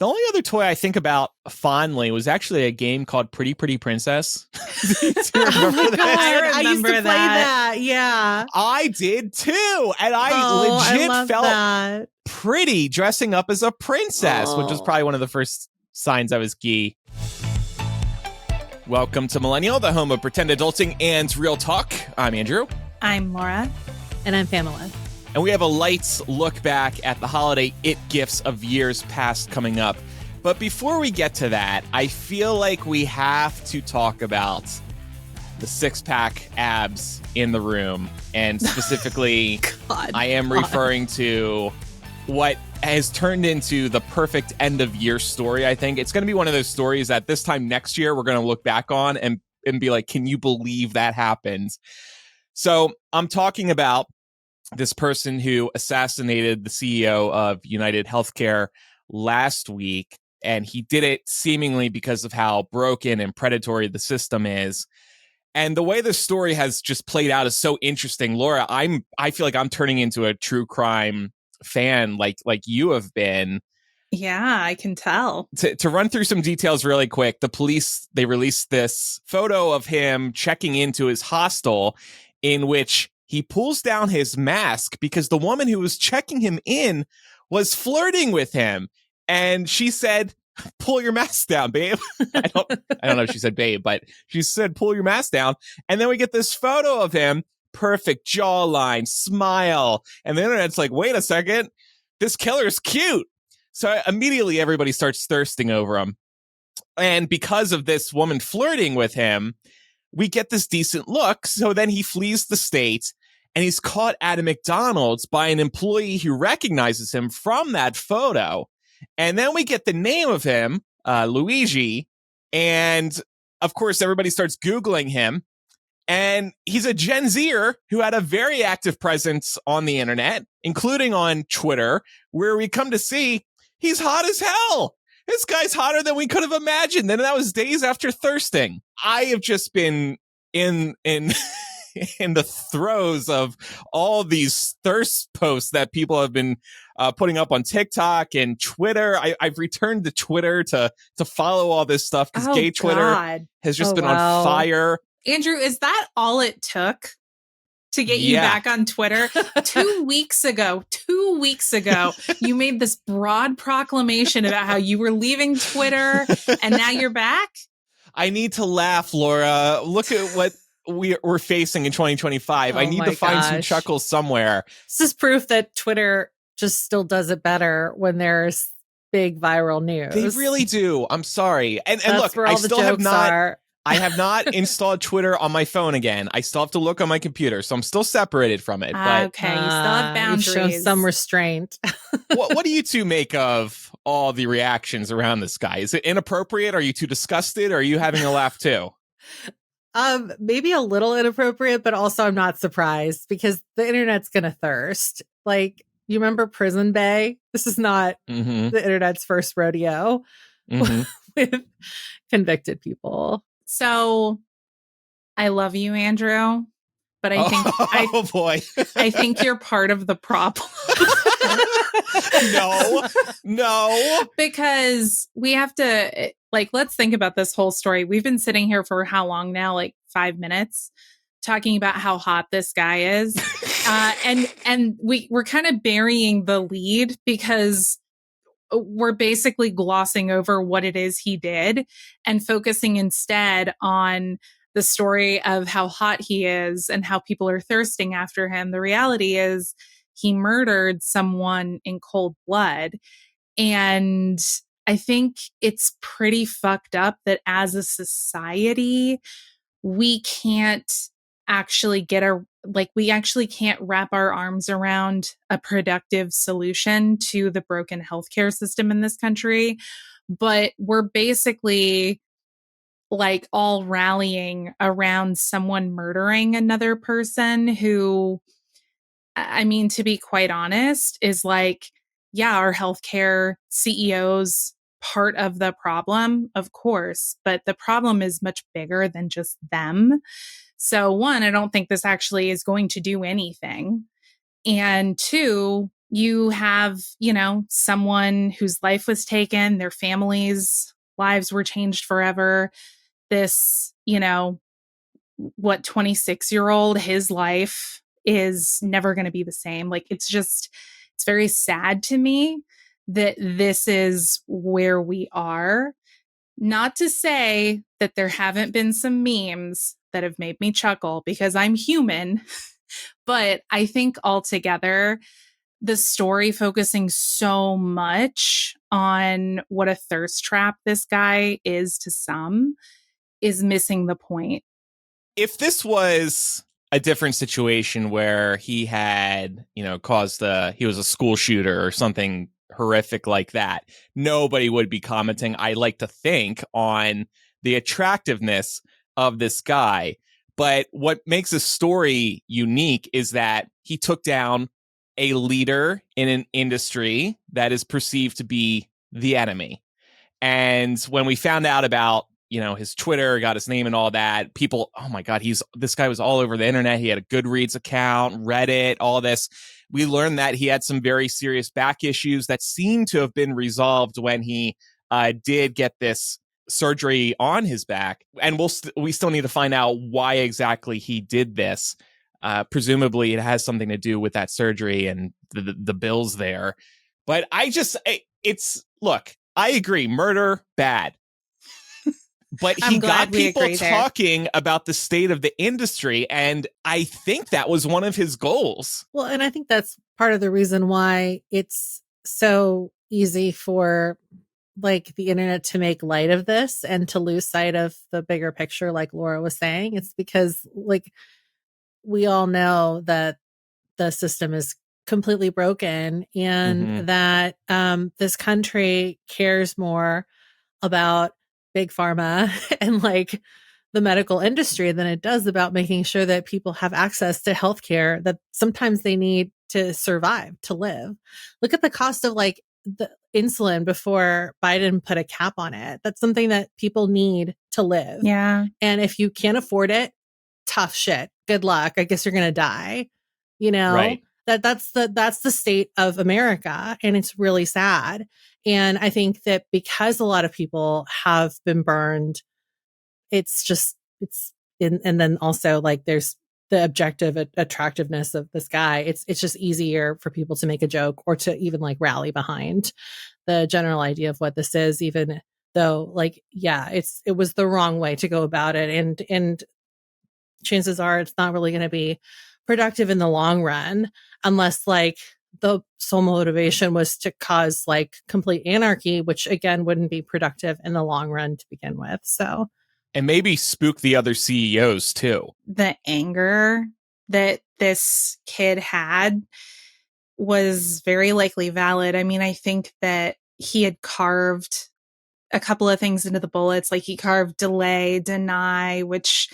The only other toy I think about fondly was actually a game called Pretty Pretty Princess. Do you remember that? I used to play that. Yeah. I did too. And I legit felt that. pretty dressing up as a princess, which was probably one of the first signs I was gay. Welcome to Millennial, the home of pretend adulting and real talk. I'm Andrew. I'm Laura. And I'm Pamela. And we have a light look back at the holiday it gifts of years past coming up. But before we get to that, I feel like we have to talk about the six-pack abs in the room. And specifically, I am referring to what has turned into the perfect end-of-year story, I think. It's going to be one of those stories that this time next year we're going to look back on and be like, can you believe that happened? So I'm talking about this person who assassinated the CEO of United Healthcare last week, and he did it seemingly because of how broken and predatory the system is. And the way the story has just played out is so interesting. Laura, I feel like I'm turning into a true crime fan like you have been. Yeah, I can tell. To run through some details really quick, the police, they released this photo of him checking into his hostel in which he pulls down his mask because the woman who was checking him in was flirting with him. And she said, pull your mask down, babe. I don't know if she said babe, but she said, pull your mask down. And then we get this photo of him, perfect jawline, smile. And the internet's like, wait a second, this killer's cute. So immediately everybody starts thirsting over him. And because of this woman flirting with him, we get this decent look. So then he flees the state and he's caught at a McDonald's by an employee who recognizes him from that photo. And then we get the name of him, Luigi. And of course, everybody starts Googling him. And he's a Gen Zer who had a very active presence on the internet, including on Twitter, where we come to see he's hot as hell. This guy's hotter than we could have imagined. And that was days after thirsting. I have just been in in the throes of all these thirst posts that people have been putting up on TikTok and Twitter. I've returned to Twitter to follow all this stuff because gay Twitter has just been on fire. Andrew, is that all it took to get you back on Twitter? 2 weeks ago, you made this broad proclamation about how you were leaving Twitter and now you're back? I need to laugh, Laura. Look at what we're facing in 2025. I need to find some chuckles somewhere. This is proof that Twitter just still does it better when there's big viral news. They really do. I'm sorry. And look, I still have not... I have not installed Twitter on my phone again. I still have to look on my computer, so I'm still separated from it. But okay, you still have boundaries. You show some restraint. What do you two make of all the reactions around this guy? Is it inappropriate? Are you too disgusted? Or are you having a laugh too? Maybe a little inappropriate, but also I'm not surprised because the internet's gonna thirst. Like, you remember Prison Bay? This is not the internet's first rodeo with convicted people. So I love you, Andrew, but I think boy. I think you're part of the problem. No. Because we have to let's think about this whole story. We've been sitting here for how long now? Like 5 minutes talking about how hot this guy is. And we're kind of burying the lead because we're basically glossing over what it is he did and focusing instead on the story of how hot he is and how people are thirsting after him. The reality is he murdered someone in cold blood. And I think it's pretty fucked up that as a society, we can't actually we actually can't wrap our arms around a productive solution to the broken healthcare system in this country. But we're basically all rallying around someone murdering another person who, I mean, to be quite honest, is our healthcare CEOs part of the problem, of course, but the problem is much bigger than just them. So one, I don't think this actually is going to do anything. And two, you have, someone whose life was taken, their families' lives were changed forever. This, 26-year-old, his life is never going to be the same. Like, it's very sad to me that this is where we are. Not to say that there haven't been some memes that have made me chuckle, because I'm human, but I think altogether, the story focusing so much on what a thirst trap this guy is to some is missing the point. If this was a different situation where he had, he was a school shooter or something horrific like that, nobody would be commenting, I like to think, on the attractiveness of this guy. But what makes this story unique is that he took down a leader in an industry that is perceived to be the enemy. And when we found out about, his Twitter, got his name and all that, people, oh my God, this guy was all over the internet. He had a Goodreads account, Reddit, all this. We learned that he had some very serious back issues that seemed to have been resolved when he did get this surgery on his back. And we still need to find out why exactly he did this. Presumably it has something to do with that surgery and the bills there. But look, I agree, murder, bad. But he got people talking about the state of the industry, and I think that was one of his goals. Well, and I think that's part of the reason why it's so easy for like the internet to make light of this and to lose sight of the bigger picture, like Laura was saying. It's because, like, we all know that the system is completely broken, and that this country cares more about big pharma and like the medical industry than it does about making sure that people have access to healthcare that sometimes they need to survive, to live. Look at the cost of like the insulin before Biden put a cap on it. That's something that people need to live. Yeah. And if you can't afford it, tough shit. Good luck. I guess you're going to die. Right. That's the state of America, and it's really sad. And I think that because a lot of people have been burned, and then also like there's the objective attractiveness of this guy. It's just easier for people to make a joke or to even like rally behind the general idea of what this is, even though like, yeah, it was the wrong way to go about it. And chances are it's not really going to be productive in the long run, unless like the sole motivation was to cause like complete anarchy, which again wouldn't be productive in the long run to begin with. So, and maybe spook the other CEOs too. The anger that this kid had was very likely valid. I mean, I think that he had carved a couple of things into the bullets, like he carved delay, deny, which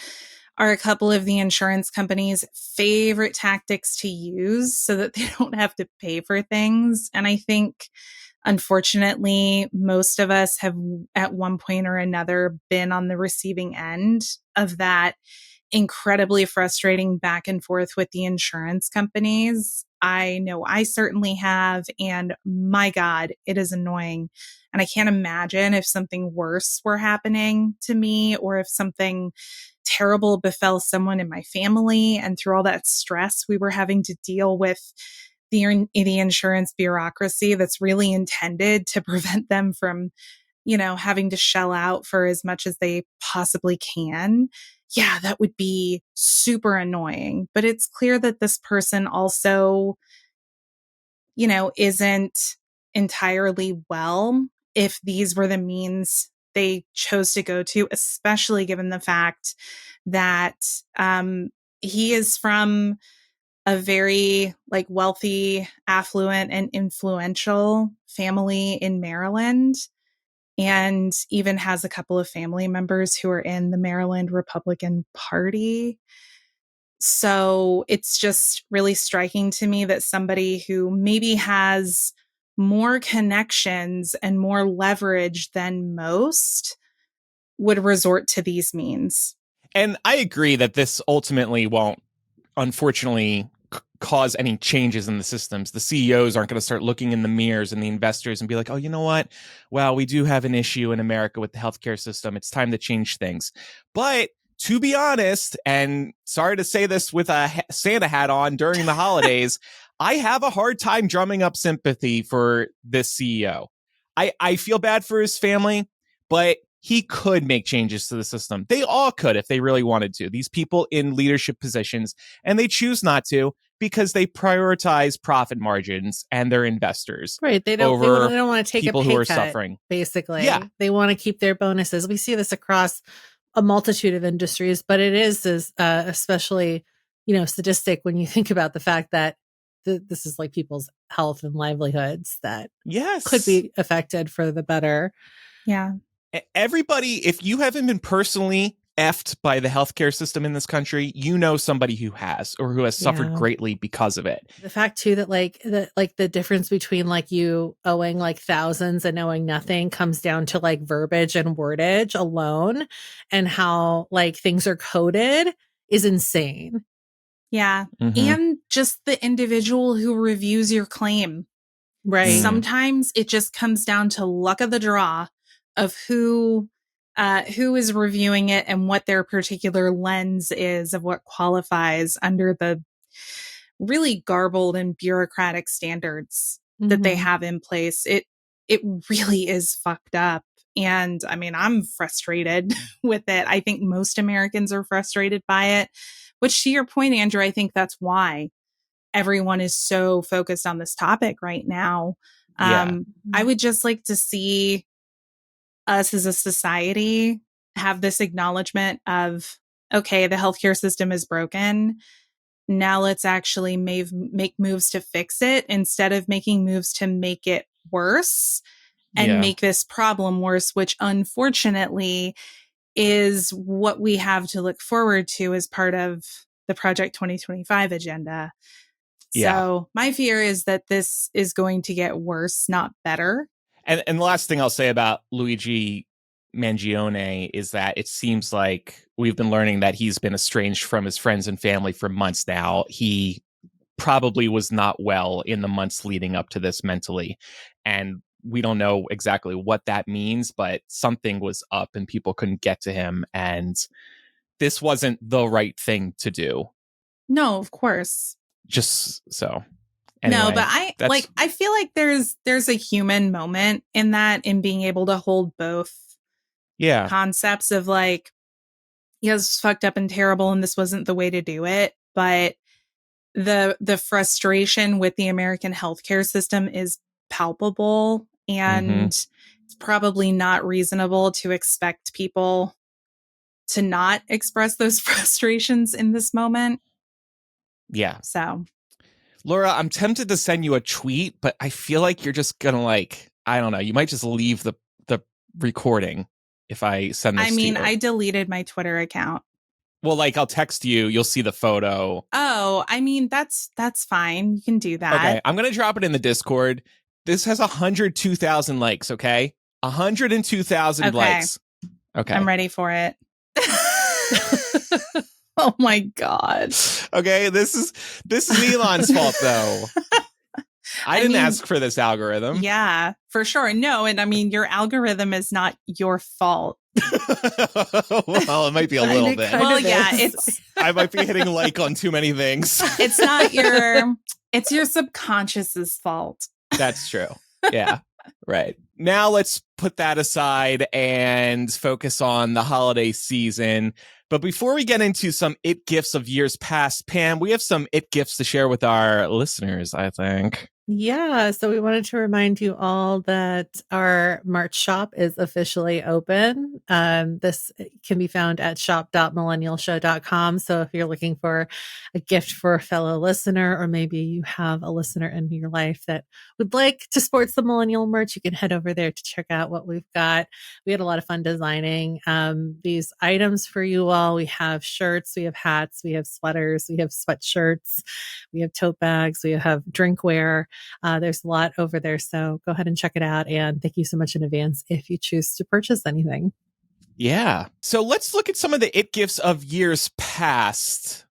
are a couple of the insurance companies' favorite tactics to use so that they don't have to pay for things. And I think, unfortunately, most of us have at one point or another been on the receiving end of that incredibly frustrating back and forth with the insurance companies. I know I certainly have, and my God, it is annoying. And I can't imagine if something worse were happening to me, or if something terrible befell someone in my family, and through all that stress we were having to deal with the insurance bureaucracy that's really intended to prevent them from, having to shell out for as much as they possibly can. Yeah, that would be super annoying. But it's clear that this person also, isn't entirely well if these were the means they chose to go to, especially given the fact that he is from a very like wealthy, affluent, and influential family in Maryland, and even has a couple of family members who are in the Maryland Republican Party. So it's just really striking to me that somebody who maybe has more connections and more leverage than most would resort to these means. And I agree that this ultimately won't, unfortunately, cause any changes in the systems. The CEOs aren't going to start looking in the mirrors and the investors and be like, oh, you know what? Well, we do have an issue in America with the healthcare system. It's time to change things. But to be honest, and sorry to say this with a Santa hat on during the holidays, I have a hard time drumming up sympathy for this CEO. I feel bad for his family, but he could make changes to the system. They all could if they really wanted to. These people in leadership positions, and they choose not to because they prioritize profit margins and their investors. Right. They don't want to take people a pay who are cut, suffering. Basically. Yeah. They want to keep their bonuses. We see this across a multitude of industries, but it is especially, sadistic when you think about the fact that this is like people's health and livelihoods that could be affected for the better. Yeah. Everybody, if you haven't been personally effed by the healthcare system in this country, you know somebody who has or who has suffered greatly because of it. The fact too that the difference between like you owing like thousands and owing nothing comes down to like verbiage and wordage alone, and how like things are coded is insane. Yeah. And just the individual who reviews your claim. Right. Sometimes it just comes down to luck of the draw of who is reviewing it and what their particular lens is of what qualifies under the really garbled and bureaucratic standards that they have in place. It really is fucked up. And I mean, I'm frustrated with it. I think most Americans are frustrated by it, which to your point, Andrew, I think that's why everyone is so focused on this topic right now. I would just like to see us as a society have this acknowledgement of, okay, the healthcare system is broken. Now let's actually make moves to fix it instead of making moves to make it worse and make this problem worse, which unfortunately is what we have to look forward to as part of the Project 2025 agenda. So my fear is that this is going to get worse, not better. And the last thing I'll say about Luigi Mangione is that it seems like we've been learning that he's been estranged from his friends and family for months now. He probably was not well in the months leading up to this mentally. And we don't know exactly what that means, but something was up and people couldn't get to him. And this wasn't the right thing to do. No, of course. Just so. Anyway, no, but I feel like there's a human moment in that, in being able to hold both concepts of like, yes, it's fucked up and terrible and this wasn't the way to do it. But the frustration with the American healthcare system is palpable, and it's probably not reasonable to expect people to not express those frustrations in this moment. Yeah. So, Laura, I'm tempted to send you a tweet, but I feel like you're just gonna I don't know, you might just leave the recording if I send this to you. I deleted my Twitter account. Well, I'll text you, you'll see the photo. Oh, that's fine. You can do that. Okay, I'm gonna drop it in the Discord. This has 102,000 likes, okay? 102,000 likes. Okay. I'm ready for it. Oh my God. Okay, this is Elon's fault though. I didn't ask for this algorithm. Yeah, for sure. No, and your algorithm is not your fault. Well, it might be a little bit. Well, yeah, I might be hitting like on too many things. It's not it's your subconscious's fault. That's true. Yeah. Right. Now let's put that aside and focus on the holiday season. But before we get into some it gifts of years past, Pam, we have some it gifts to share with our listeners, I think. Yeah, so we wanted to remind you all that our merch shop is officially open. This can be found at shop.millennialshow.com. So if you're looking for a gift for a fellow listener, or maybe you have a listener in your life that would like to sport some millennial merch, you can head over there to check out what we've got. We had a lot of fun designing these items for you all. We have shirts, we have hats, we have sweaters, we have sweatshirts, we have tote bags, we have drinkware. There's a lot over there, so go ahead and check it out. And thank you so much in advance if you choose to purchase anything. Yeah. So let's look at some of the it gifts of years past.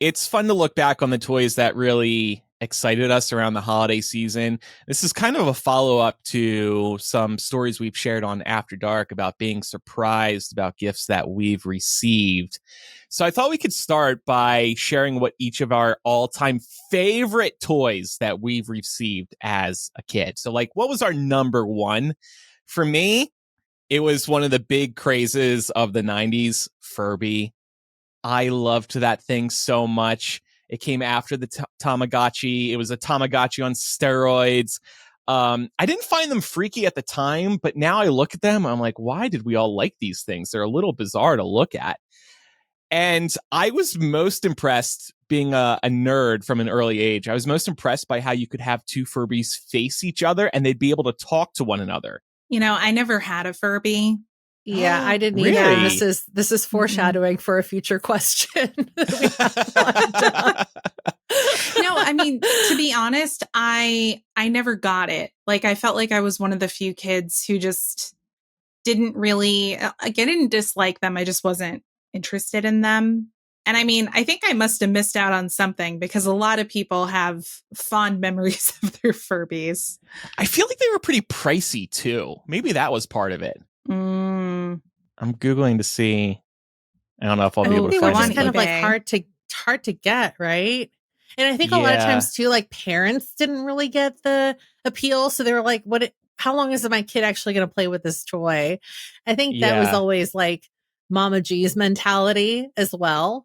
It's fun to look back on the toys that really excited us around the holiday season. This is kind of a follow-up to some stories we've shared on After Dark about being surprised about gifts that we've received. So I thought we could start by sharing what each of our all-time favorite toys that we've received as a kid. So like, what was our number one? For me, it was one of the big crazes of the 90s, Furby. I loved that thing so much. It came after the Tamagotchi. It was a Tamagotchi on steroids. I didn't find them freaky at the time, but now I look at them, I'm like, why did we all like these things? They're a little bizarre to look at. And I was most impressed, being a nerd from an early age, I was most impressed by how you could have two Furbies face each other and they'd be able to talk to one another. I never had a Furby. Yeah, I didn't really? either. This is foreshadowing for a future question. No, I mean, to be honest, I never got it. Like, I felt like I was one of the few kids who just didn't really, I didn't dislike them. I just wasn't interested in them. And I mean, I think I must have missed out on something because a lot of people have fond memories of their Furbies. I feel like they were pretty pricey too. Maybe that was part of it. I'm Googling to see. I don't know if I'll be able to find it. It's kind of like hard to get, right? And I think a lot of times too, like parents didn't really get the appeal. So they were like, how long is my kid actually going to play with this toy? I think that was always like Mama G's mentality as well.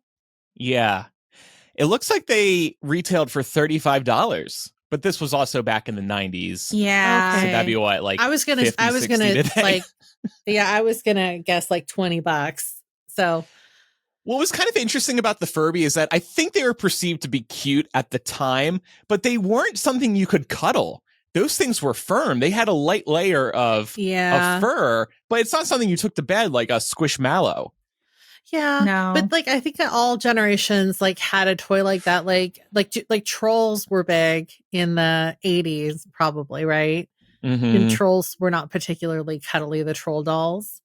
Yeah. It looks like they retailed for $35, but this was also back in the 90s. Yeah. Okay. So that'd be what, like I was gonna like, I was gonna guess like $20. So what was kind of interesting about the Furby is that I think they were perceived to be cute at the time, but they weren't something you could cuddle. Those things were firm. They had a light layer of fur, but it's not something you took to bed like a Squishmallow. Yeah, no. But like I think that all generations like had a toy like that. Like trolls were big in the 80s, probably, right? Mm-hmm. And trolls were not particularly cuddly, the troll dolls.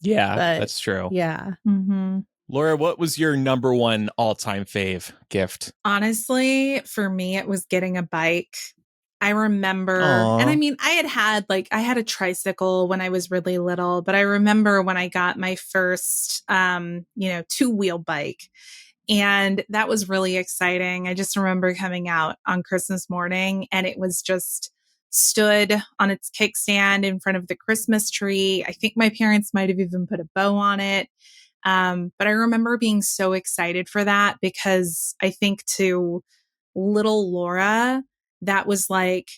Yeah, that's true. Yeah. Mm-hmm. Laura, what was your number one all-time fave gift? Honestly, for me, it was getting a bike. I remember, and I mean, I had a tricycle when I was really little, but I remember when I got my first, two-wheel bike, and that was really exciting. I just remember coming out on Christmas morning, and it was just stood on its kickstand in front of the Christmas tree. I think my parents might have even put a bow on it. But I remember being so excited for that because I think to little Laura, that was like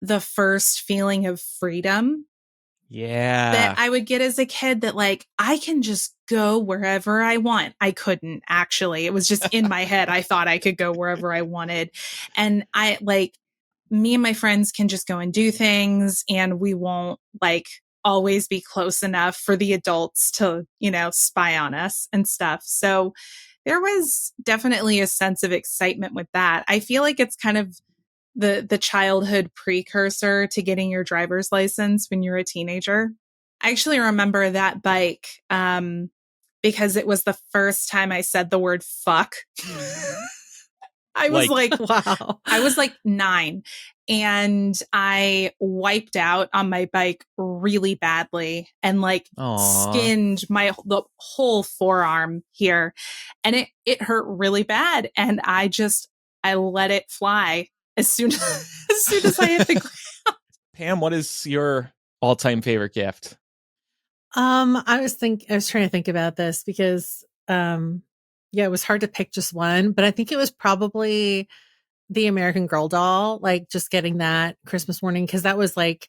the first feeling of freedom. Yeah. That I would get as a kid, that like, I can just go wherever I want. I couldn't actually. It was just in my head. I thought I could go wherever I wanted. And me and my friends can just go and do things, and we won't like always be close enough for the adults to, spy on us and stuff. So there was definitely a sense of excitement with that. I feel like it's kind of the childhood precursor to getting your driver's license when you're a teenager. I actually remember that bike because it was the first time I said the word fuck. I was wow. I was like 9, and I wiped out on my bike really badly and skinned the whole forearm here, and it hurt really bad. And I let it fly as soon as I hit the ground. Pam, what is your all-time favorite gift? I was trying to think about this because it was hard to pick just one, but I think it was probably the American Girl doll, like just getting that Christmas morning, because that was like,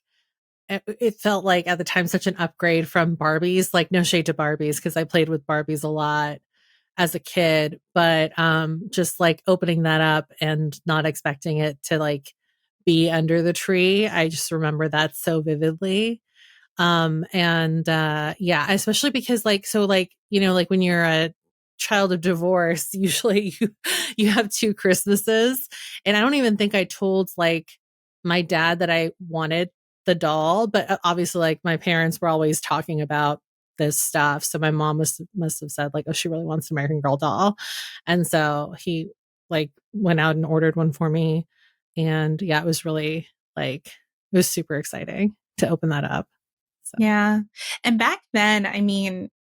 it felt like at the time such an upgrade from Barbies. Like, no shade to Barbies, because I played with Barbies a lot as a kid, but just like opening that up and not expecting it to like be under the tree. I just remember that so vividly. Especially because when you're a child of divorce, usually you have 2 Christmases, and I don't even think I told like my dad that I wanted the doll, but obviously like my parents were always talking about this stuff. So my mom must have said like, oh, she really wants an American Girl doll. And so he like went out and ordered one for me. And yeah, it was really like, it was super exciting to open that up. So. Yeah. And back then, I mean,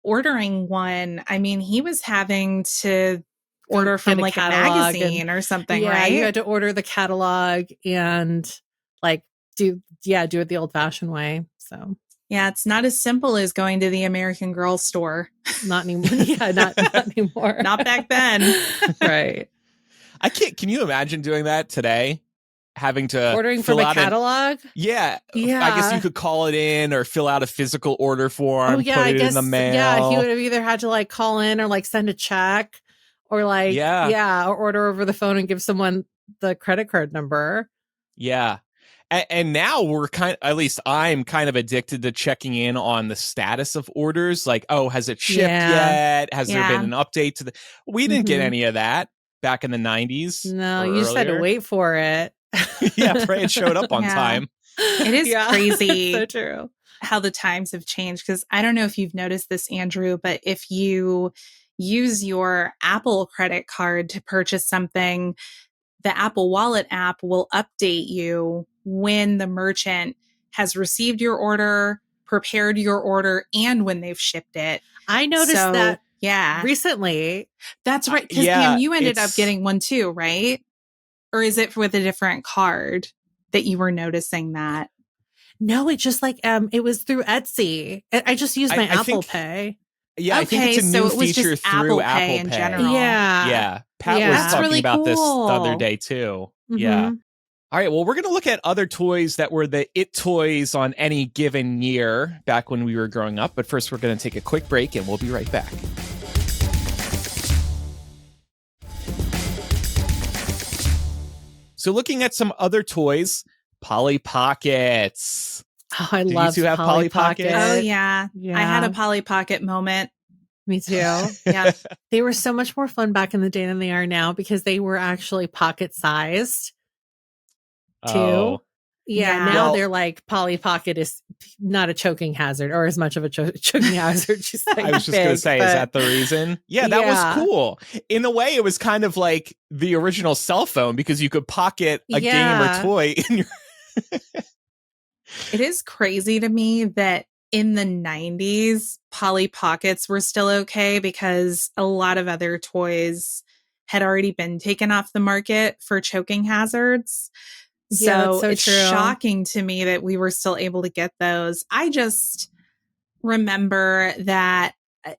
ordering one, I mean, he was having to order from like a magazine or something, right? You had to order the catalog and like do it the old fashioned way. So yeah, it's not as simple as going to the American Girl store. Not anymore. Yeah, not anymore. Not back then. Right. Can you imagine doing that today? Having to ordering from a catalog? Yeah. I guess you could call it in or fill out a physical order form, put it in the mail. Yeah, he would have either had to like call in or like send a check or like or order over the phone and give someone the credit card number. Yeah. And now at least I'm kind of addicted to checking in on the status of orders. Like, oh, has it shipped yet? Has there been an update to we didn't get any of that back in the 90s. No, you just had to wait for it. Yeah, pray it showed up on time. It is crazy. So true. How the times have changed. Because I don't know if you've noticed this, Andrew, but if you use your Apple credit card to purchase something, the Apple Wallet app will update you when the merchant has received your order, prepared your order, and when they've shipped it. I noticed that recently. That's right. Because Pam, you ended up getting one too, right? Or is it with a different card that you were noticing that? No, it just like it was through Etsy. I just used my Apple Pay. Yeah, okay, I think it's a new feature through Apple Pay in general. Yeah. Pat was talking about this the other day too. Mm-hmm. Yeah. All right, well, we're going to look at other toys that were the it toys on any given year back when we were growing up. But first, we're going to take a quick break and we'll be right back. So looking at some other toys, Polly Pockets. Oh, I love you two have Polly Pockets? Oh, yeah. I had a Polly Pocket moment. Me too. Yeah. They were so much more fun back in the day than they are now because they were actually pocket sized too. Oh. Yeah. Now they're like Polly Pocket is not a choking hazard or as much of a choking hazard. She's like I was just going to say, is that the reason? Yeah, that was cool. In a way, it was kind of like the original cell phone because you could pocket a game or toy in your... It is crazy to me that in the 90s, Polly Pockets were still okay because a lot of other toys had already been taken off the market for choking hazards. So it's shocking to me that we were still able to get those. I just remember that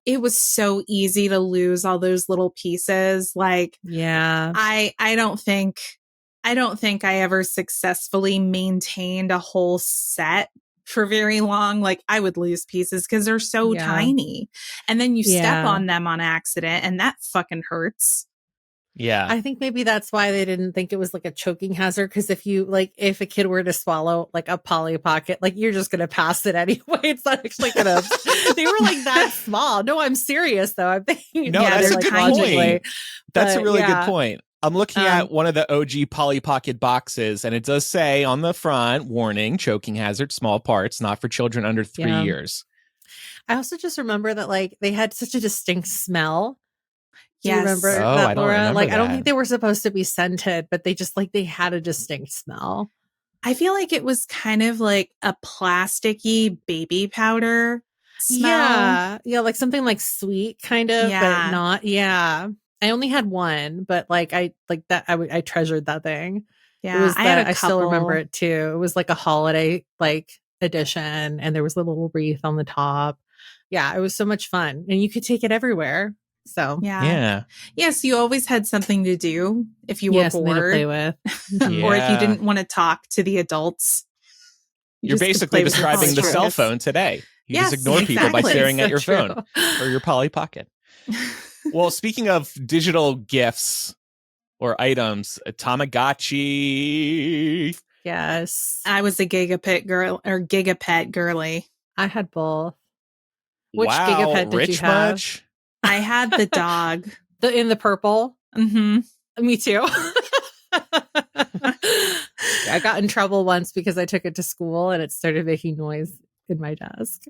it was so easy to lose all those little pieces. Like, I don't think I ever successfully maintained a whole set for very long. Like I would lose pieces because they're so tiny. And then you step on them on accident and that fucking hurts. Yeah. I think maybe that's why they didn't think it was like a choking hazard. Because if a kid were to swallow like a Polly Pocket, like you're just going to pass it anyway. It's not actually going to, they were like that small. No, I'm serious though. I'm thinking, that's a good point. That's a really good point. I'm looking at one of the OG Polly Pocket boxes, and it does say on the front, warning, choking hazard, small parts, not for children under 3 years. I also just remember that like they had such a distinct smell. Do you remember that, I don't Laura? remember like that. I don't think they were supposed to be scented, but they just like they had a distinct smell. I feel like it was kind of like a plasticky baby powder smell. Yeah, like something like sweet kind of, but not. Yeah. I only had one, but like I like that. I treasured that thing. Yeah, I still remember it too. It was like a holiday like edition, and there was a little wreath on the top. Yeah, it was so much fun, and you could take it everywhere. So yeah. So you always had something to do if you were bored, to play with, or if you didn't want to talk to the adults. You're basically describing the cell phone today. You just ignore people by staring at your phone or your Polly Pocket. Well, speaking of digital gifts or items, a Tamagotchi. Yes. I was a Gigapet girl or Gigapet girly. I had both. Which wow, Gigapet did you have? Much? I had the dog. In the purple? Mm-hmm. Me too. I got in trouble once because I took it to school and it started making noise in my desk.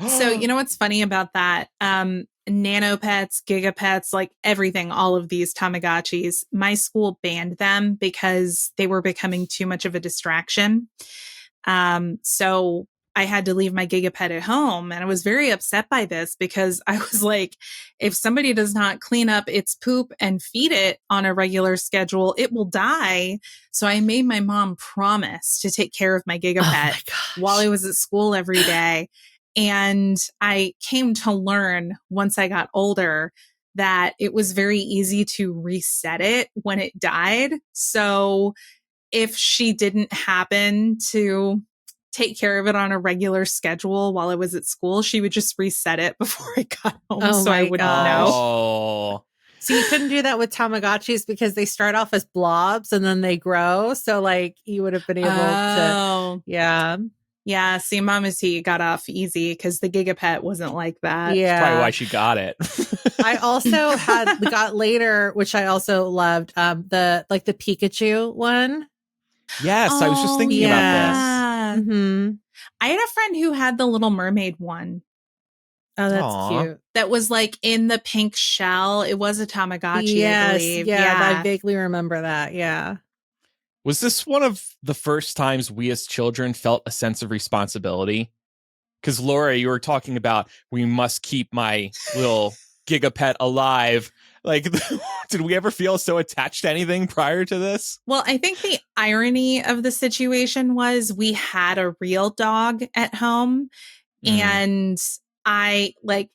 So, you know what's funny about that? Nanopets, Gigapets, like everything, all of these Tamagotchis, my school banned them because they were becoming too much of a distraction. So I had to leave my Gigapet at home. And I was very upset by this because I was like, if somebody does not clean up its poop and feed it on a regular schedule, it will die. So I made my mom promise to take care of my Gigapet while I was at school every day. And I came to learn once I got older that it was very easy to reset it when it died. So if she didn't happen to take care of it on a regular schedule while I was at school, she would just reset it before I got home so I wouldn't know. Oh. So you couldn't do that with Tamagotchis because they start off as blobs and then they grow. So like you would have been able to, yeah. Yeah, see, Mama T got off easy because the Gigapet wasn't like that. Yeah. That's probably why she got it. I also got later, which I also loved, the Pikachu one. Yes, I was just thinking about this. Mm-hmm. I had a friend who had the Little Mermaid one. Oh, that's cute. That was like in the pink shell. It was a Tamagotchi, I believe. Yeah, I vaguely remember that. Yeah. Was this one of the first times we as children felt a sense of responsibility? Because Laura, you were talking about we must keep my little Gigapet alive. Like, did we ever feel so attached to anything prior to this? Well, I think the irony of the situation was we had a real dog at home. And I, like,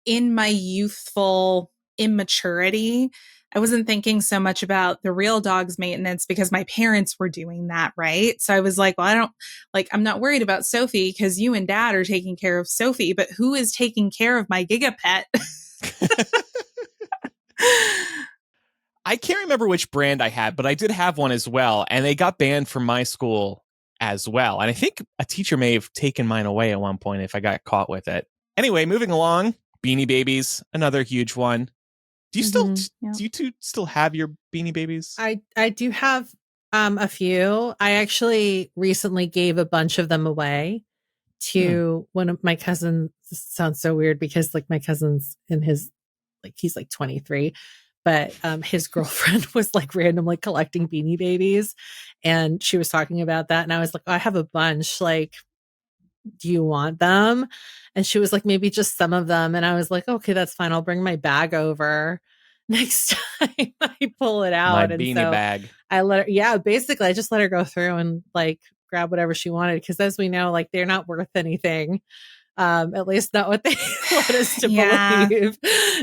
in my youthful immaturity, I wasn't thinking so much about the real dog's maintenance because my parents were doing that, right? So I was like, well, I'm not worried about Sophie because you and Dad are taking care of Sophie, but who is taking care of my Gigapet? I can't remember which brand I had, but I did have one as well, and they got banned from my school as well. And I think a teacher may have taken mine away at one point if I got caught with it. Anyway, moving along, Beanie Babies, another huge one. Do you still do you two still have your Beanie Babies? I do have a few. I actually recently gave a bunch of them away to one of my cousins. This sounds so weird because like my cousin's in his he's like 23, but his girlfriend was like randomly collecting Beanie Babies and she was talking about that and I was like, oh, I have a bunch, like, do you want them? And she was like, maybe just some of them. And I was like, okay, that's fine. I'll bring my bag over next time I pull it out. My and beanie so bag. I let her, basically I just let her go through and like grab whatever she wanted. Cause as we know, like they're not worth anything. At least not what they led us to believe.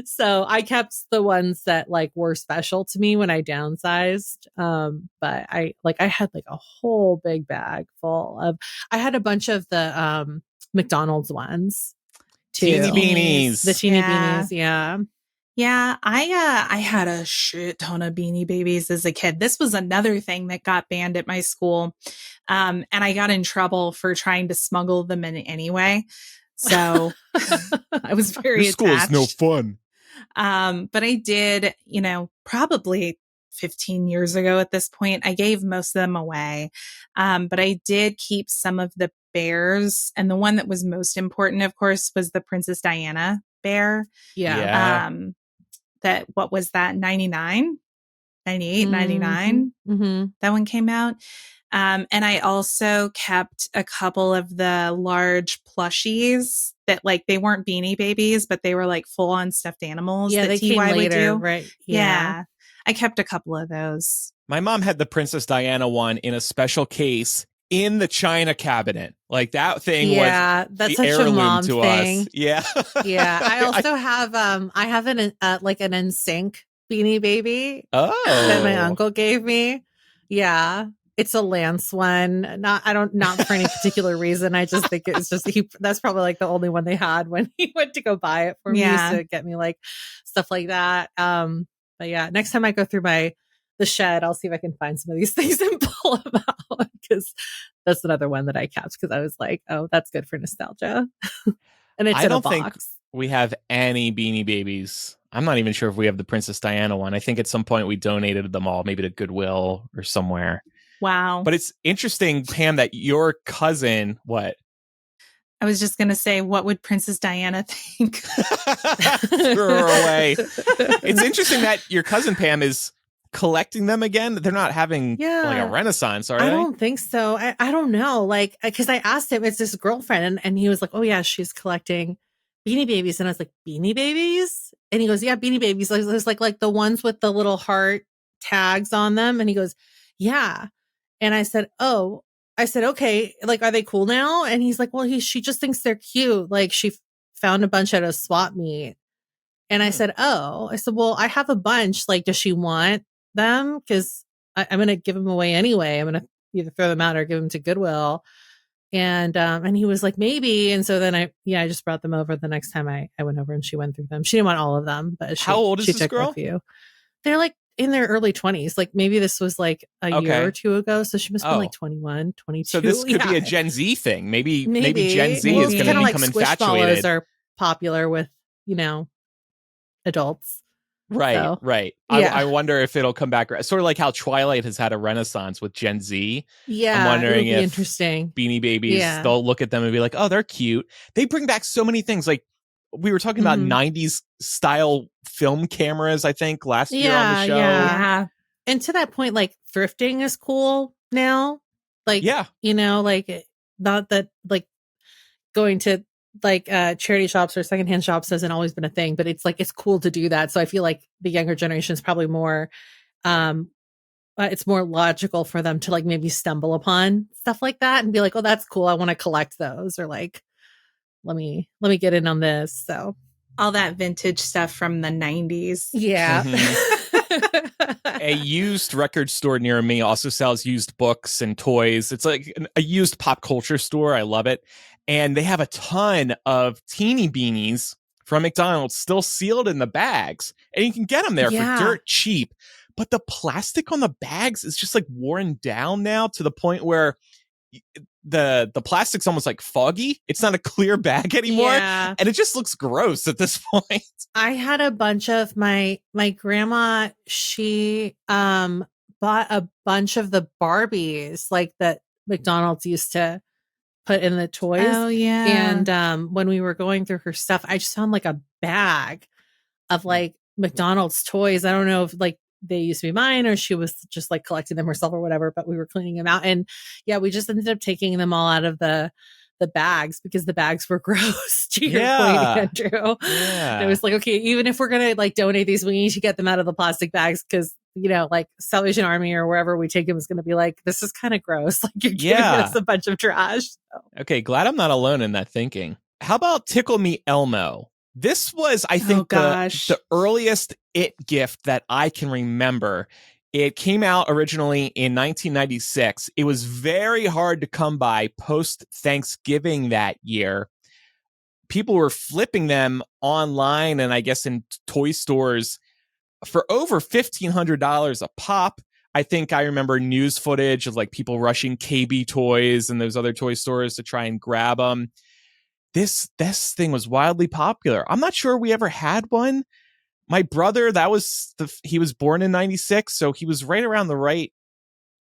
So I kept the ones that like were special to me when I downsized. But I had like a whole big bag full of, I had a bunch of the McDonald's ones too. Teeny beanies. The teeny beanies, yeah. Yeah, I had a shit ton of Beanie Babies as a kid. This was another thing that got banned at my school. And I got in trouble for trying to smuggle them in anyway. So I was very Your school is no fun. But I did, probably 15 years ago at this point, I gave most of them away. But I did keep some of the bears. And the one that was most important, of course, was the Princess Diana bear. Yeah. What was that? 99, 98, 99. Mm-hmm. That one came out. And I also kept a couple of the large plushies that like, they weren't Beanie Babies, but they were like full on stuffed animals that they TY came later, would do. Right. Yeah. I kept a couple of those. My mom had the Princess Diana one in a special case in the china cabinet. Like that thing was that's the such heirloom a mom to thing. us. Yeah. Yeah. I also have I have an NSYNC Beanie Baby that my uncle gave me. Yeah. It's a Lance one. Not for any particular reason. I just think it's just that's probably like the only one they had when he went to go buy it for me. He used to get me like stuff like that. But yeah, next time I go through the shed, I'll see if I can find some of these things and pull them out because that's another one that I kept because I was like, oh, that's good for nostalgia. And it's in a box. I don't think we have any Beanie Babies. I'm not even sure if we have the Princess Diana one. I think at some point we donated them all, maybe to Goodwill or somewhere. Wow. But it's interesting, Pam, that your cousin, what? I was just going to say, what would Princess Diana think? Threw her away. It's interesting that your cousin Pam is collecting them again. They're not having like a renaissance, are they? I don't think so. I don't know. Like, because I asked him, it's his girlfriend, and he was like, oh yeah, she's collecting Beanie Babies. And I was like, Beanie Babies? And he goes, yeah, Beanie Babies. There's like the ones with the little heart tags on them. And he goes, yeah. And I said, okay, like, are they cool now? And he's like, well, she just thinks they're cute. Like, she found a bunch at a swap meet. And I said, well, I have a bunch. Like, does she want them? Because I'm going to give them away anyway. I'm going to either throw them out or give them to Goodwill. And he was like, maybe. And so then I just brought them over the next time I went over, and she went through them. She didn't want all of them, but how old is this girl? A few. They're like in their early 20s. Like, maybe this was like a year or two ago. So she must have been like 21, 22. So this could be a Gen Z thing. Maybe Gen Z is going to become infatuated. Are popular with, adults. Right, so, right. Yeah. I wonder if it'll come back. Sort of like how Twilight has had a renaissance with Gen Z. Yeah, I'm wondering if interesting. Beanie Babies, they'll look at them and be like, oh, they're cute. They bring back so many things. Like, we were talking about 90s style film cameras, I think, last year on the show. Yeah. And to that point, like, thrifting is cool now. Like, like, not that, like, going to like charity shops or secondhand shops hasn't always been a thing, but it's like, it's cool to do that. So I feel like the younger generation is probably more, it's more logical for them to like maybe stumble upon stuff like that and be like, oh, that's cool. I want to collect those, or like, let me get in on this. So all that vintage stuff from the 90s. Yeah. A used record store near me also sells used books and toys. It's like a used pop culture store. I love it. And they have a ton of teeny beanies from McDonald's still sealed in the bags. And you can get them there for dirt cheap. But the plastic on the bags is just like worn down now to the point where the plastic's almost like foggy. It's not a clear bag anymore. Yeah. And it just looks gross at this point. I had a bunch of my grandma, she bought a bunch of the Barbies like that McDonald's used to put in the toys. Oh yeah. And when we were going through her stuff, I just found like a bag of like McDonald's toys. I don't know if like they used to be mine or she was just like collecting them herself or whatever, but we were cleaning them out. And we just ended up taking them all out of the bags because the bags were gross, to your point, Andrew. Yeah. It was like, okay, even if we're going to like donate these, we need to get them out of the plastic bags because, like Salvation Army or wherever we take them is going to be like, this is kind of gross. Like, you're giving us a bunch of trash. So. Okay, glad I'm not alone in that thinking. How about Tickle Me Elmo? This was, I think, the earliest It gift that I can remember. It came out originally in 1996. It was very hard to come by post-Thanksgiving that year. People were flipping them online and I guess in toy stores for over $1,500 a pop. I think I remember news footage of like people rushing KB Toys and those other toy stores to try and grab them. This thing was wildly popular. I'm not sure we ever had one. My brother, he was born in 96, so he was right around the right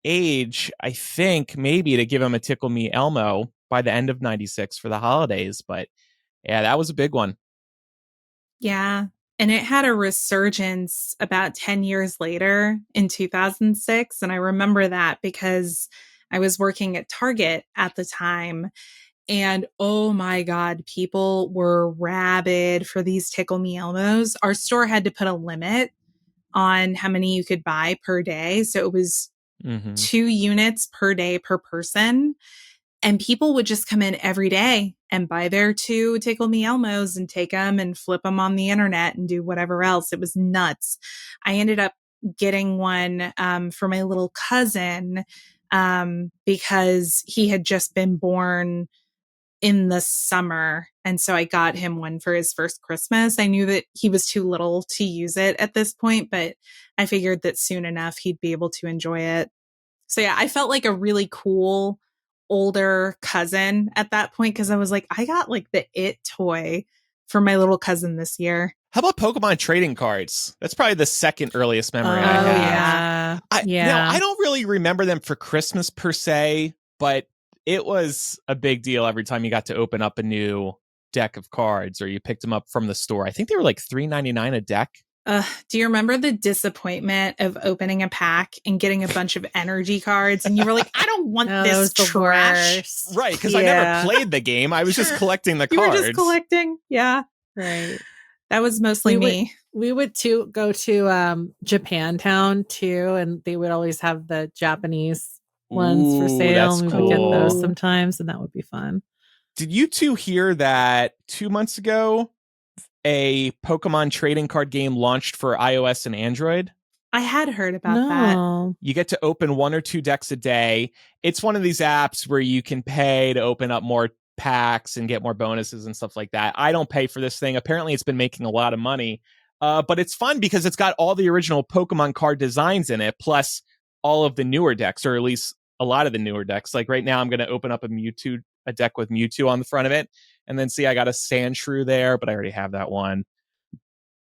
age, I think, maybe to give him a Tickle Me Elmo by the end of 96 for the holidays. But yeah, that was a big one. Yeah. And it had a resurgence about 10 years later in 2006. And I remember that because I was working at Target at the time. And oh my God, people were rabid for these Tickle Me Elmos. Our store had to put a limit on how many you could buy per day. So it was 2 units per day per person. And people would just come in every day and buy their 2 Tickle Me Elmos and take them and flip them on the internet and do whatever else. It was nuts. I ended up getting one for my little cousin because he had just been born in the summer. And so I got him one for his first Christmas. I knew that he was too little to use it at this point, but I figured that soon enough he'd be able to enjoy it. So yeah, I felt like a really cool older cousin at that point because I was like, I got like the It toy for my little cousin this year. How about Pokemon trading cards? That's probably the second earliest memory I have. Yeah. Now, I don't really remember them for Christmas per se, but it was a big deal every time you got to open up a new deck of cards or you picked them up from the store. I think they were like $3.99 a deck. Do you remember the disappointment of opening a pack and getting a bunch of energy cards and you were like, I don't want this trash. Right, because I never played the game. I was just collecting the cards. You were just collecting. Yeah. Right. That was mostly me. We would go to Japantown too, and they would always have the Japanese ones for sale. And we would get those sometimes, and that would be fun. Did you two hear that 2 months ago a Pokemon trading card game launched for iOS and Android? I had heard about that. You get to open 1 or 2 decks a day. It's one of these apps where you can pay to open up more packs and get more bonuses and stuff like that. I don't pay for this thing. Apparently it's been making a lot of money. But it's fun because it's got all the original Pokemon card designs in it, plus all of the newer decks, or at least a lot of the newer decks. Like right now I'm going to open up a deck with Mewtwo on the front of it. And then see, I got a Sandshrew there, but I already have that one.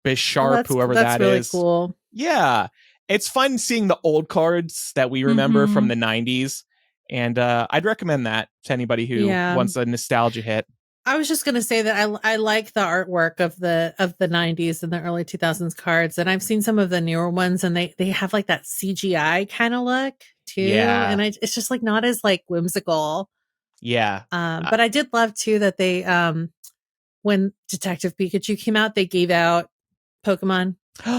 Bisharp, whoever that really is. Cool. Yeah. It's fun seeing the old cards that we remember from the 90s. And I'd recommend that to anybody who wants a nostalgia hit. I was just going to say that I like the artwork of the 90s and the early 2000s cards. And I've seen some of the newer ones and they have like that CGI kind of look too. Yeah. And it's just like not as like whimsical. Yeah. But I did love too that they, when Detective Pikachu came out, they gave out Pokemon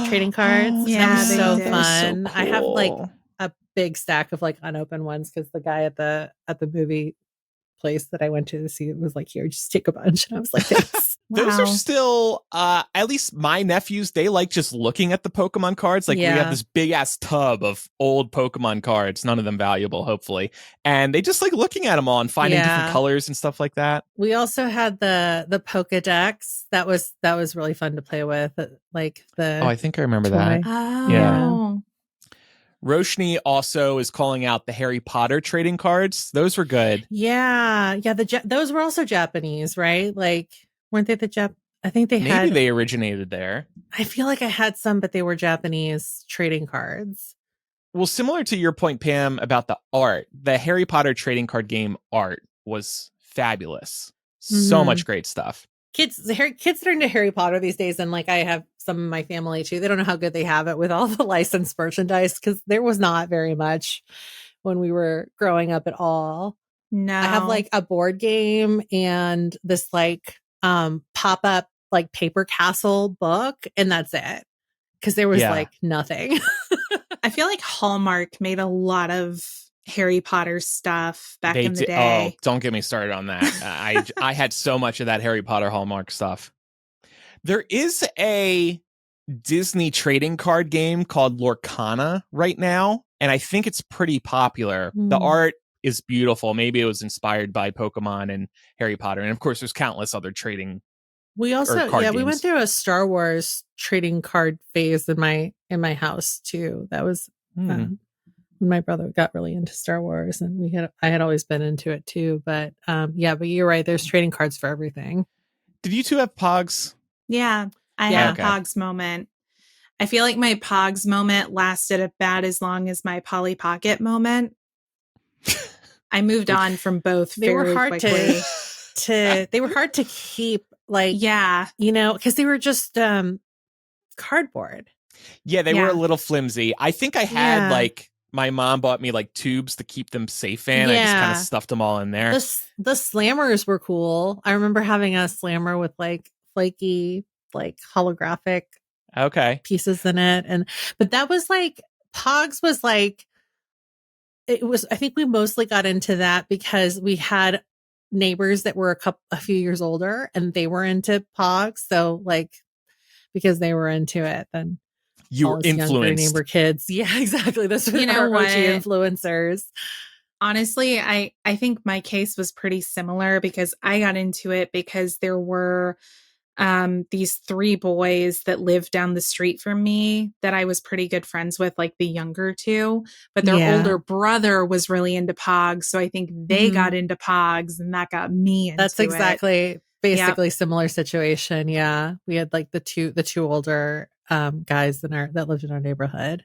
trading cards. Yeah, that was so fun. So cool. I have like a big stack of like unopened ones because the guy at the movie place that I went to see it was like, here, just take a bunch. And I was like, thanks. Those are still, at least my nephews, they like just looking at the Pokemon cards. Like we have this big ass tub of old Pokemon cards, none of them valuable, hopefully. And they just like looking at them all and finding different colors and stuff like that. We also had the Pokedex. That was really fun to play with. Like I think I remember toy. that. Oh. Yeah. Roshni also is calling out the Harry Potter trading cards. Those were good. Yeah. Those were also Japanese, right? Like, weren't they I think Maybe they originated there. I feel like I had some, but they were Japanese trading cards. Well, similar to your point, Pam, about the art, the Harry Potter trading card game art was fabulous. So much great stuff. Kids are into Harry Potter these days, and like I have some in my family too. They don't know how good they have it with all the licensed merchandise because there was not very much when we were growing up at all. No, I have like a board game and this like pop-up like paper castle book, and that's it. Because there was like nothing. I feel like Hallmark made a lot of Harry Potter stuff back in the day. Oh, don't get me started on that. I had so much of that Harry Potter Hallmark stuff. There is a Disney trading card game called Lorcana right now, and I think it's pretty popular. The art is beautiful. Maybe it was inspired by Pokemon and Harry Potter, and of course there's countless other trading. We also we went through a Star Wars trading card phase in my house too. That was when my brother got really into Star Wars, and I had always been into it too. But but you're right. There's trading cards for everything. Did you two have Pogs? Yeah, I had a Pogs moment. I feel like my Pogs moment lasted about as long as my Polly Pocket moment. I moved on from both. They were hard quickly. They were hard to keep. Like, because they were just cardboard. Yeah, they were a little flimsy. I think I had like my mom bought me like tubes to keep them safe in. I just kind of stuffed them all in there. The slammers were cool. I remember having a slammer with like flaky, like holographic pieces in it. But that was like Pogs was like I think we mostly got into that because we had neighbors that were a few years older and they were into Pogs. So like, because they were into it, then you were influenced. Neighbor kids. Yeah, exactly. Those were our influencers. Honestly, I think my case was pretty similar because I got into it because there were these 3 boys that lived down the street from me that I was pretty good friends with, like the younger 2, but their older brother was really into Pogs. So I think they got into Pogs and that got me into That's exactly basically similar situation. Yeah. We had like the two older guys that lived in our neighborhood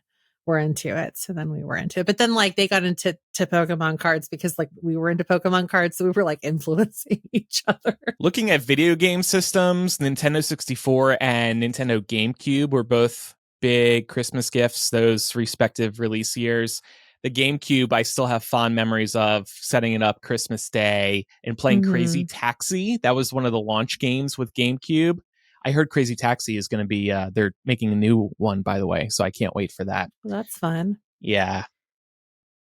were into it. So then we were into it. But then like they got into Pokemon cards because like we were into Pokemon cards. So we were like influencing each other. Looking at video game systems, Nintendo 64 and Nintendo GameCube were both big Christmas gifts, those respective release years. The GameCube, I still have fond memories of setting it up Christmas Day and playing Crazy Taxi. That was one of the launch games with GameCube. I heard Crazy Taxi is going to be, they're making a new one, by the way, so I can't wait for that. Well, that's fun. Yeah.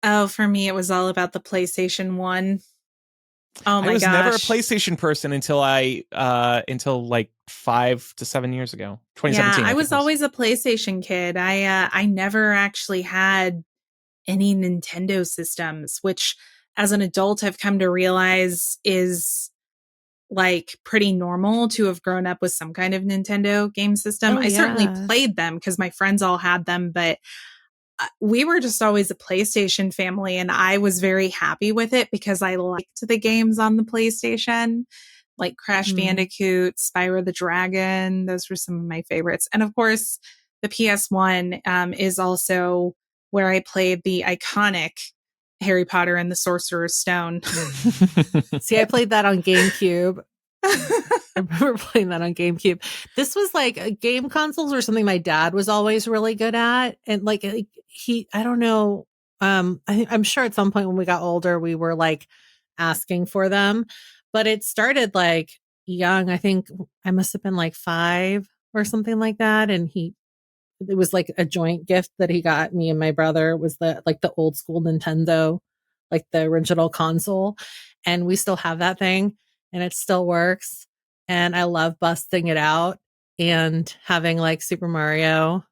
Oh, for me, it was all about the PlayStation 1. Oh my gosh. I was never a PlayStation person until like 5 to 7 years ago. 2017. Yeah, I was always a PlayStation kid. I never actually had any Nintendo systems, which as an adult I've come to realize is like pretty normal to have grown up with some kind of Nintendo game system. I certainly played them because my friends all had them, but we were just always a PlayStation family, and I was very happy with it because I liked the games on the PlayStation, like Crash Bandicoot, Spyro the Dragon. Those were some of my favorites. And of course, the PS1 is also where I played the iconic Harry Potter and the Sorcerer's Stone. See, I played that on GameCube. I remember playing that on GameCube. This was like game consoles or something my dad was always really good at. And like I don't know. I'm sure at some point when we got older, we were like asking for them, but it started like young. I think I must have been like 5 or something like that. And it was like a joint gift that he got me and my brother. Was the old school Nintendo, like the original console. And we still have that thing and it still works. And I love busting it out and having like Super Mario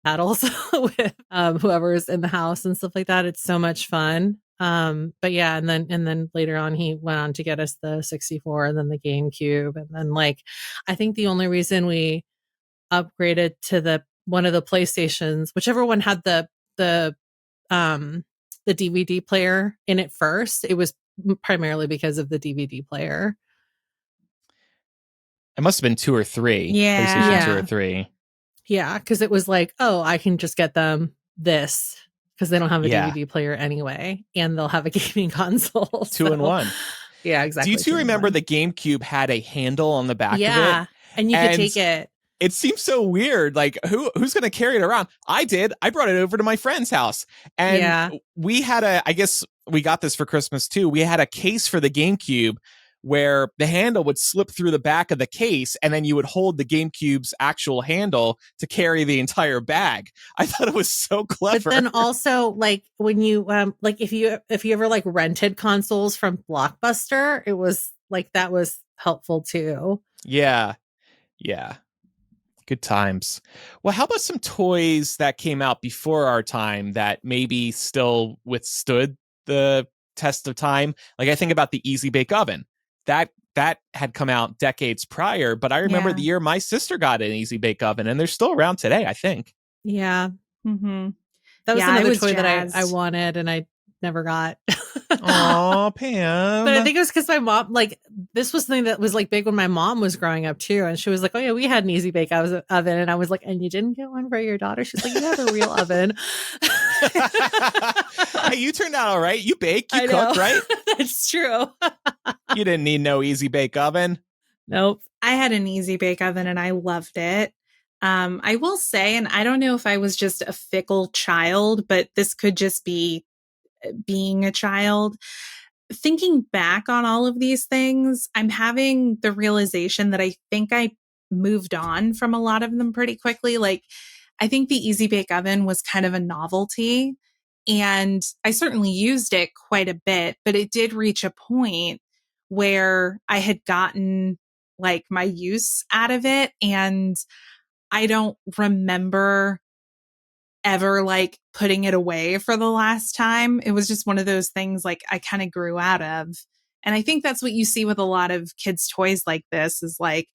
battles with whoever's in the house and stuff like that. It's so much fun. But yeah, and then later on he went on to get us the 64 and then the GameCube. And then like I think the only reason we upgraded to one of the PlayStations, whichever one had the DVD player in it first, it was primarily because of the DVD player. It must have been 2 or 3. Yeah. PlayStation 2 or 3. Yeah, because it was like, oh, I can just get them this because they don't have a DVD player anyway, and they'll have a gaming console. 2 in 1. Yeah, exactly. Do you 2 remember the GameCube had a handle on the back of it? Yeah, and you could take it. It seems so weird. Like, who's going to carry it around? I did. I brought it over to my friend's house. And we had I guess we got this for Christmas too. We had a case for the GameCube where the handle would slip through the back of the case, and then you would hold the GameCube's actual handle to carry the entire bag. I thought it was so clever. But then also, like, when you like if you ever like rented consoles from Blockbuster, it was like that was helpful too. Yeah. Good times. Well, how about some toys that came out before our time that maybe still withstood the test of time? Like I think about the Easy Bake Oven. That had come out decades prior, but I remember the year my sister got an Easy Bake Oven, and they're still around today, I think. Yeah. Mm-hmm. That was another toy that I wanted and I never got. Aw, Pam. But I think it was because my mom, like, this was something that was like big when my mom was growing up too. And she was like, oh yeah, we had an Easy Bake Oven. And I was like, and you didn't get one for your daughter? She's like, you have a real oven. Hey, you turned out all right. You bake, you cook, right? That's true. You didn't need no Easy Bake Oven. Nope. I had an Easy Bake Oven and I loved it. I will say, and I don't know if I was just a fickle child, but this could just be being a child. Thinking back on all of these things, I'm having the realization that I think I moved on from a lot of them pretty quickly. Like, I think the Easy Bake Oven was kind of a novelty, and I certainly used it quite a bit, but it did reach a point where I had gotten like my use out of it, and I don't remember ever like putting it away for the last time. It was just one of those things like I kind of grew out of. And I think that's what you see with a lot of kids' toys like this is like,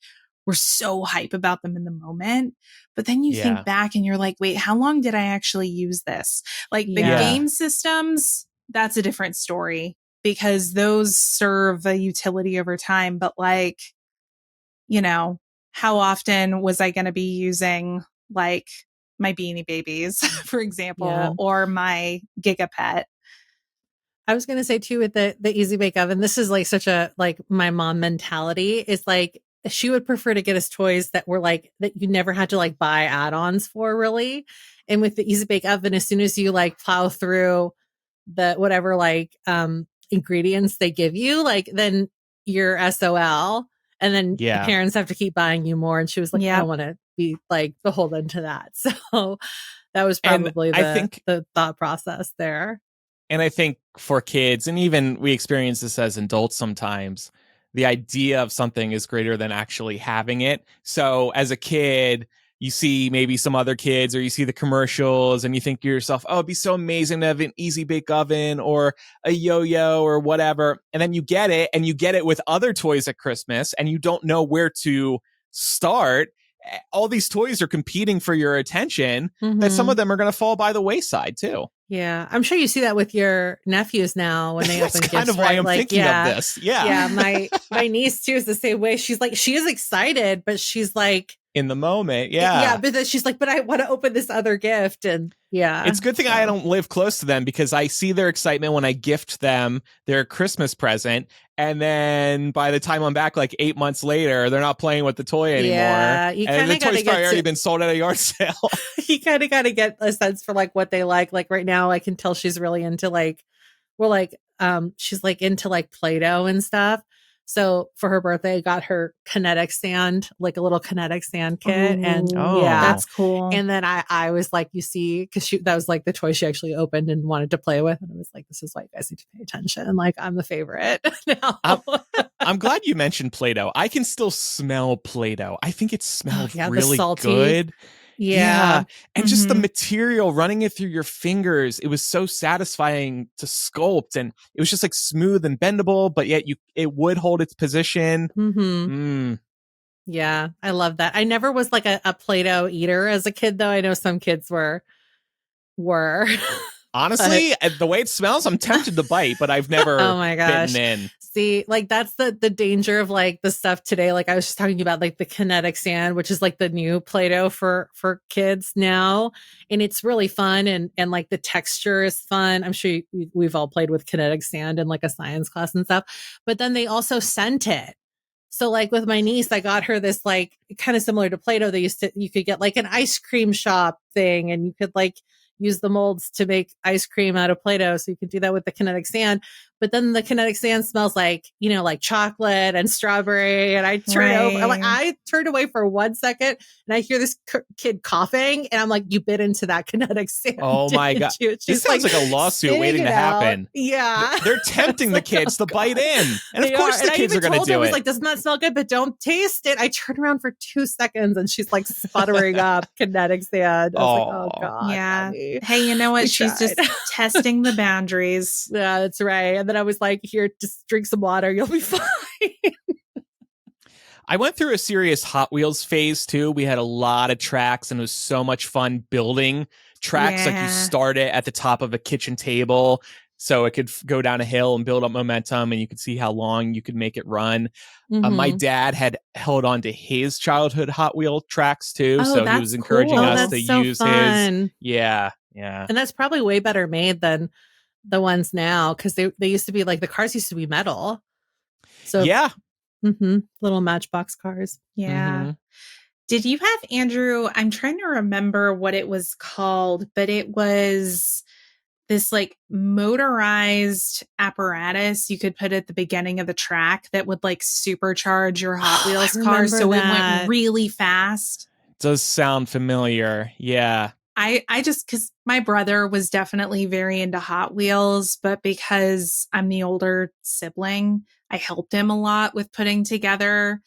we're so hype about them in the moment. But then you think back and you're like, wait, how long did I actually use this? Like the game systems, that's a different story because those serve a utility over time. But like, you know, how often was I going to be using like my Beanie Babies, for example, or my Gigapet. I was going to say too, with the Easy Bake Oven, this is like such a, like my mom mentality is like, she would prefer to get us toys that were like, that you never had to like buy add-ons for really. And with the Easy Bake Oven, as soon as you like plow through the whatever like ingredients they give you, like then you're SOL, and then the parents have to keep buying you more. And she was like, I don't want to be like beholden to that. So that was probably the thought process there. And I think for kids, and even we experience this as adults sometimes, the idea of something is greater than actually having it. So as a kid, you see maybe some other kids, or you see the commercials and you think to yourself, oh, it'd be so amazing to have an Easy Bake Oven or a yo-yo or whatever. And then you get it, and you get it with other toys at Christmas, and you don't know where to start. All these toys are competing for your attention, that some of them are going to fall by the wayside too. Yeah, I'm sure you see that with your nephews now when they open gifts. That's kind of why I'm thinking of this. Yeah, my niece too is the same way. She's like, she is excited, but she's like, in the moment, yeah, but then she's like, but I want to open this other gift, and it's a good thing I don't live close to them, because I see their excitement when I gift them their Christmas present, and then by the time I'm back like 8 months later, they're not playing with the toy anymore. Yeah, and the toy's probably already been sold at a yard sale. You kind of got to get a sense for like what they like. Like right now, I can tell she's really into like, she's like into like Play-Doh and stuff. So for her birthday, I got her kinetic sand, like a little kinetic sand kit. And that's cool. And then I was like, you see, because that was like the toy she actually opened and wanted to play with. And I was like, this is why you guys need to pay attention. Like, I'm the favorite now. I'm glad you mentioned Play-Doh. I can still smell Play-Doh. I think it smells really good. Yeah. And just the material, running it through your fingers, it was so satisfying to sculpt, and it was just like smooth and bendable, but yet it would hold its position. Yeah, I love that. I never was like a Play-Doh eater as a kid, though. I know some kids were. Honestly, the way it smells, I'm tempted to bite, but I've never bitten in. See, like that's the danger of like the stuff today. Like I was just talking about like the kinetic sand, which is like the new Play-Doh for kids now. And it's really fun. And like the texture is fun. I'm sure we've all played with kinetic sand in like a science class and stuff, but then they also scent it. So like with my niece, I got her this like kind of similar to Play-Doh. You could get like an ice cream shop thing, and you could like use the molds to make ice cream out of Play-Doh. So you can do that with the kinetic sand. But then the kinetic sand smells like, like chocolate and strawberry. And I turned away for 1 second, and I hear this kid coughing, and I'm like, you bit into that kinetic sand. Oh my God. This sounds like a lawsuit waiting to happen. Yeah. They're tempting the kids to bite in. And of course the kids are going to do it. I was like, doesn't that smell good? But don't taste it. I turned around for 2 seconds, and she's like sputtering up kinetic sand. I was like, oh God. Yeah. Hey, you know what? She's just testing the boundaries. Yeah, that's right. And then I was like, here, just drink some water. You'll be fine. I went through a serious Hot Wheels phase too. We had a lot of tracks, and it was so much fun building tracks. Like you start it at the top of a kitchen table, so it could go down a hill and build up momentum, and you could see how long you could make it run. My dad had held on to his childhood Hot Wheel tracks too, so he was encouraging us to use his. Yeah. And that's probably way better made than the ones now, because they used to be like, the cars used to be metal. So little Matchbox cars. Yeah. Did you have, Andrew, I'm trying to remember what it was called, but it was this like motorized apparatus you could put at the beginning of the track that would like supercharge your Hot Wheels car so it went really fast. Does sound familiar. Yeah. I just, because my brother was definitely very into Hot Wheels, but because I'm the older sibling, I helped him a lot with putting together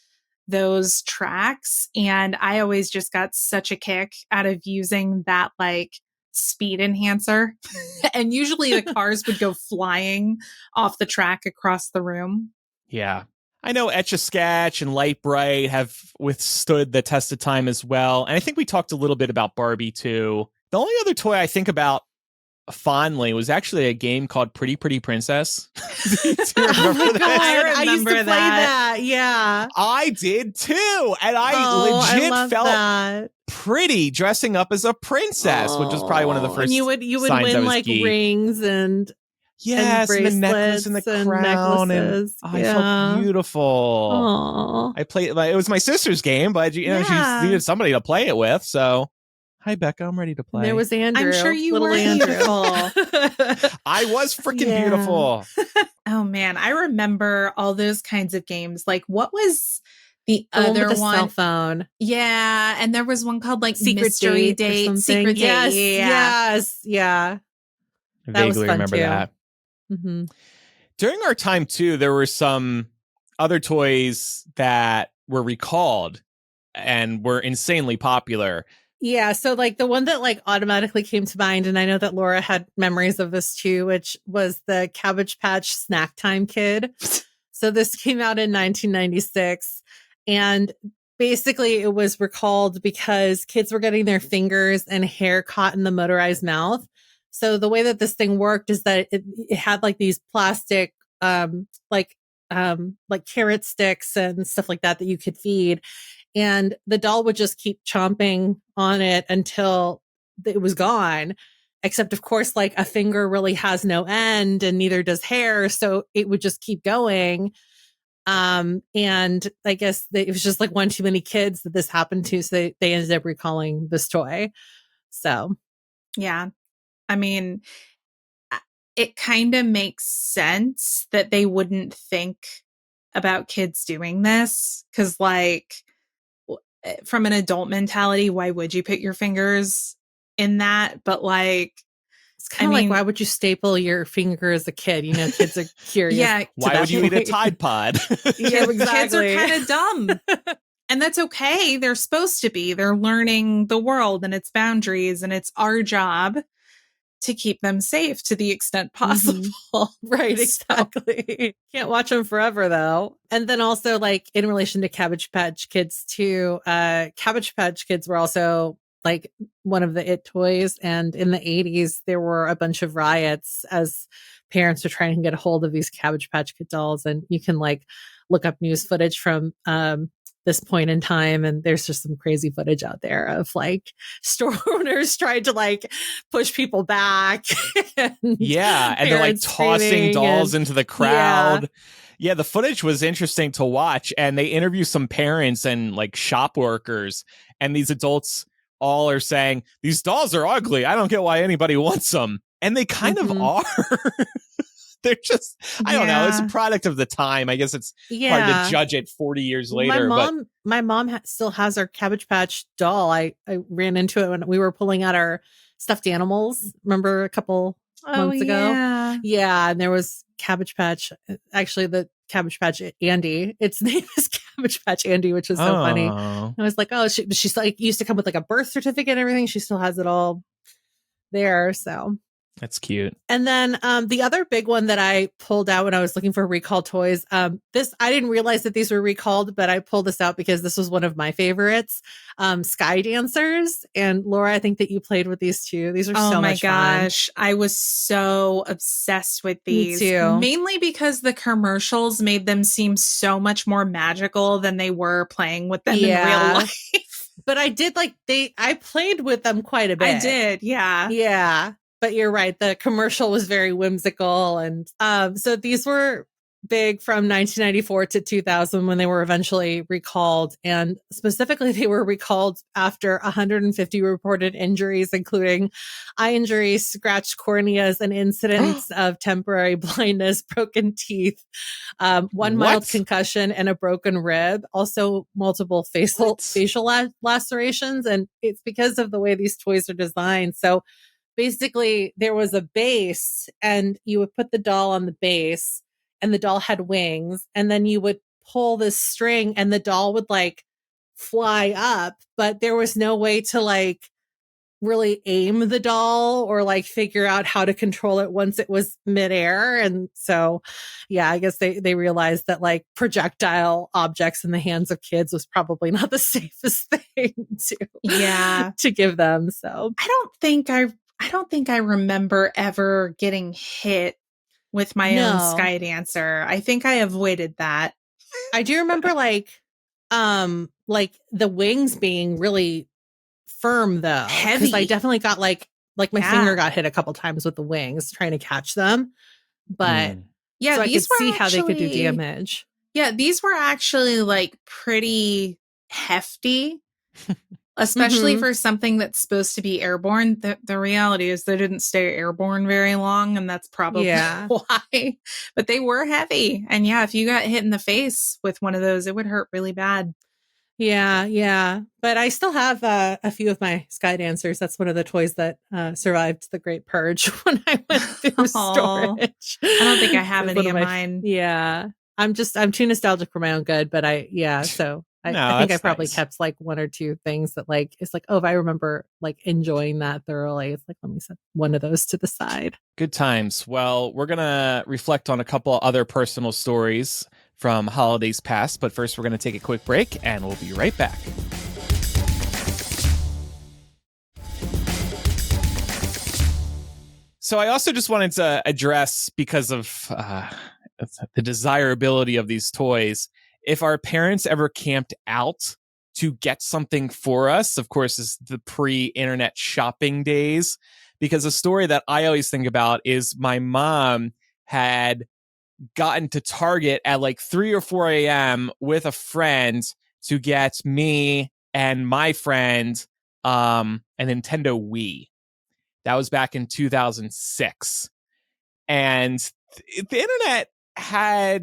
those tracks. And I always just got such a kick out of using that like speed enhancer. And usually the cars would go flying off the track across the room. Yeah. I know Etch-a-Sketch and Light Bright have withstood the test of time as well. And I think we talked a little bit about Barbie too. The only other toy I think about fondly was actually a game called Pretty Pretty Princess. Oh my God, I used to play that. Yeah. I did too. And I legit felt pretty dressing up as a princess, which was probably one of the first. And you would signs I win was like geek. rings and Yes, and the necklace and the crown, and I felt beautiful. Aww. I played. It was my sister's game, but she needed somebody to play it with. So, hi Becca, I'm ready to play. There was Andrew. I'm sure you little were Andrew. beautiful. I was freaking beautiful. Oh man, I remember all those kinds of games. Like, what was the other one? Cell phone. Yeah, and there was one called like Secret Mystery Date, Secret Date. Yes, yeah. I That was vaguely fun remember too. that. Mm-hmm. During our time too, there were some other toys that were recalled and were insanely popular. Yeah, so like the one that like automatically came to mind, and I know that Laura had memories of this too, which was the Cabbage Patch Snack Time Kid. So this came out in 1996, and basically it was recalled because kids were getting their fingers and hair caught in the motorized mouth. So the way that this thing worked is that it had like these plastic, like carrot sticks and stuff like that you could feed. And the doll would just keep chomping on it until it was gone. Except, of course, like a finger really has no end and neither does hair. So it would just keep going. And I guess it was just like one too many kids that this happened to. So they ended up recalling this toy. So, yeah. I mean, it kind of makes sense that they wouldn't think about kids doing this. Cause like, from an adult mentality, why would you put your fingers in that? But like, it's kind of like, why would you staple your finger as a kid? You know, kids are curious. Yeah. Why would you eat a Tide Pod? Yeah, exactly. Kids are kind of dumb. And that's okay. They're supposed to be. They're learning the world and its boundaries, and it's our job to keep them safe to the extent possible. Mm-hmm. Right, exactly. Can't watch them forever though. And then also like in relation to Cabbage Patch Kids too, Cabbage Patch Kids were also like one of the it toys. And in the 80s, there were a bunch of riots as parents were trying to get a hold of these Cabbage Patch Kid dolls. And you can like look up news footage from this point in time, and there's just some crazy footage out there of like store owners trying to like push people back. And they're like tossing dolls into the crowd. Yeah, the footage was interesting to watch, and they interview some parents and like shop workers, and these adults all are saying, these dolls are ugly. I don't get why anybody wants them. And they kind of are. They're just, I don't know. It's a product of the time. I guess it's hard to judge it 40 years later. My mom still has her Cabbage Patch doll. I ran into it when we were pulling out our stuffed animals. Remember a couple months ago? Yeah. And there was Cabbage Patch. Actually, the Cabbage Patch Andy. Its name is Cabbage Patch Andy, which is so funny. I was like, oh, she's like used to come with like a birth certificate and everything. She still has it all there. So. That's cute. And then the other big one that I pulled out when I was looking for recall toys, this I didn't realize that these were recalled, but I pulled this out because this was one of my favorites, Sky Dancers. And Laura, I think that you played with these too. These are so much fun. Oh my gosh, I was so obsessed with these. Me too. Mainly because the commercials made them seem so much more magical than they were playing with them in real life. But I did I played with them quite a bit. I did, yeah. Yeah. But you're right. The commercial was very whimsical. And so these were big from 1994 to 2000 when they were eventually recalled. And specifically, they were recalled after 150 reported injuries, including eye injuries, scratched corneas, and incidents of temporary blindness, broken teeth, one mild concussion, and a broken rib. Also, multiple facial lacerations. And it's because of the way these toys are designed. So basically, there was a base, and you would put the doll on the base, and the doll had wings, and then you would pull this string, and the doll would like fly up, but there was no way to like really aim the doll or like figure out how to control it once it was midair. And so, yeah, I guess they realized that like projectile objects in the hands of kids was probably not the safest thing to give them. So I don't think I remember ever getting hit with my own Sky Dancer. I think I avoided that. I do remember like the wings being really firm though. Heavy. Because I definitely got like my finger got hit a couple times with the wings trying to catch them. But so I could see how they could do damage. Yeah, these were actually like pretty hefty, especially for something that's supposed to be airborne. The reality is they didn't stay airborne very long, and that's probably why. But they were heavy. And yeah, if you got hit in the face with one of those, it would hurt really bad. Yeah. But I still have a few of my sky dancers. That's one of the toys that survived the Great Purge when I went through storage. I don't think I have any of mine. Yeah. I'm too nostalgic for my own good, but I think I probably kept like one or two things that like, it's like, oh, if I remember like enjoying that thoroughly, it's like, let me set one of those to the side. Good times. Well, we're going to reflect on a couple other personal stories from holidays past, but first we're going to take a quick break and we'll be right back. So I also just wanted to address, because of the desirability of these toys, if our parents ever camped out to get something for us, of course, is the pre-internet shopping days, because a story that I always think about is my mom had gotten to Target at like 3 or 4 a.m. with a friend to get me and my friend a Nintendo Wii. That was back in 2006. And the internet I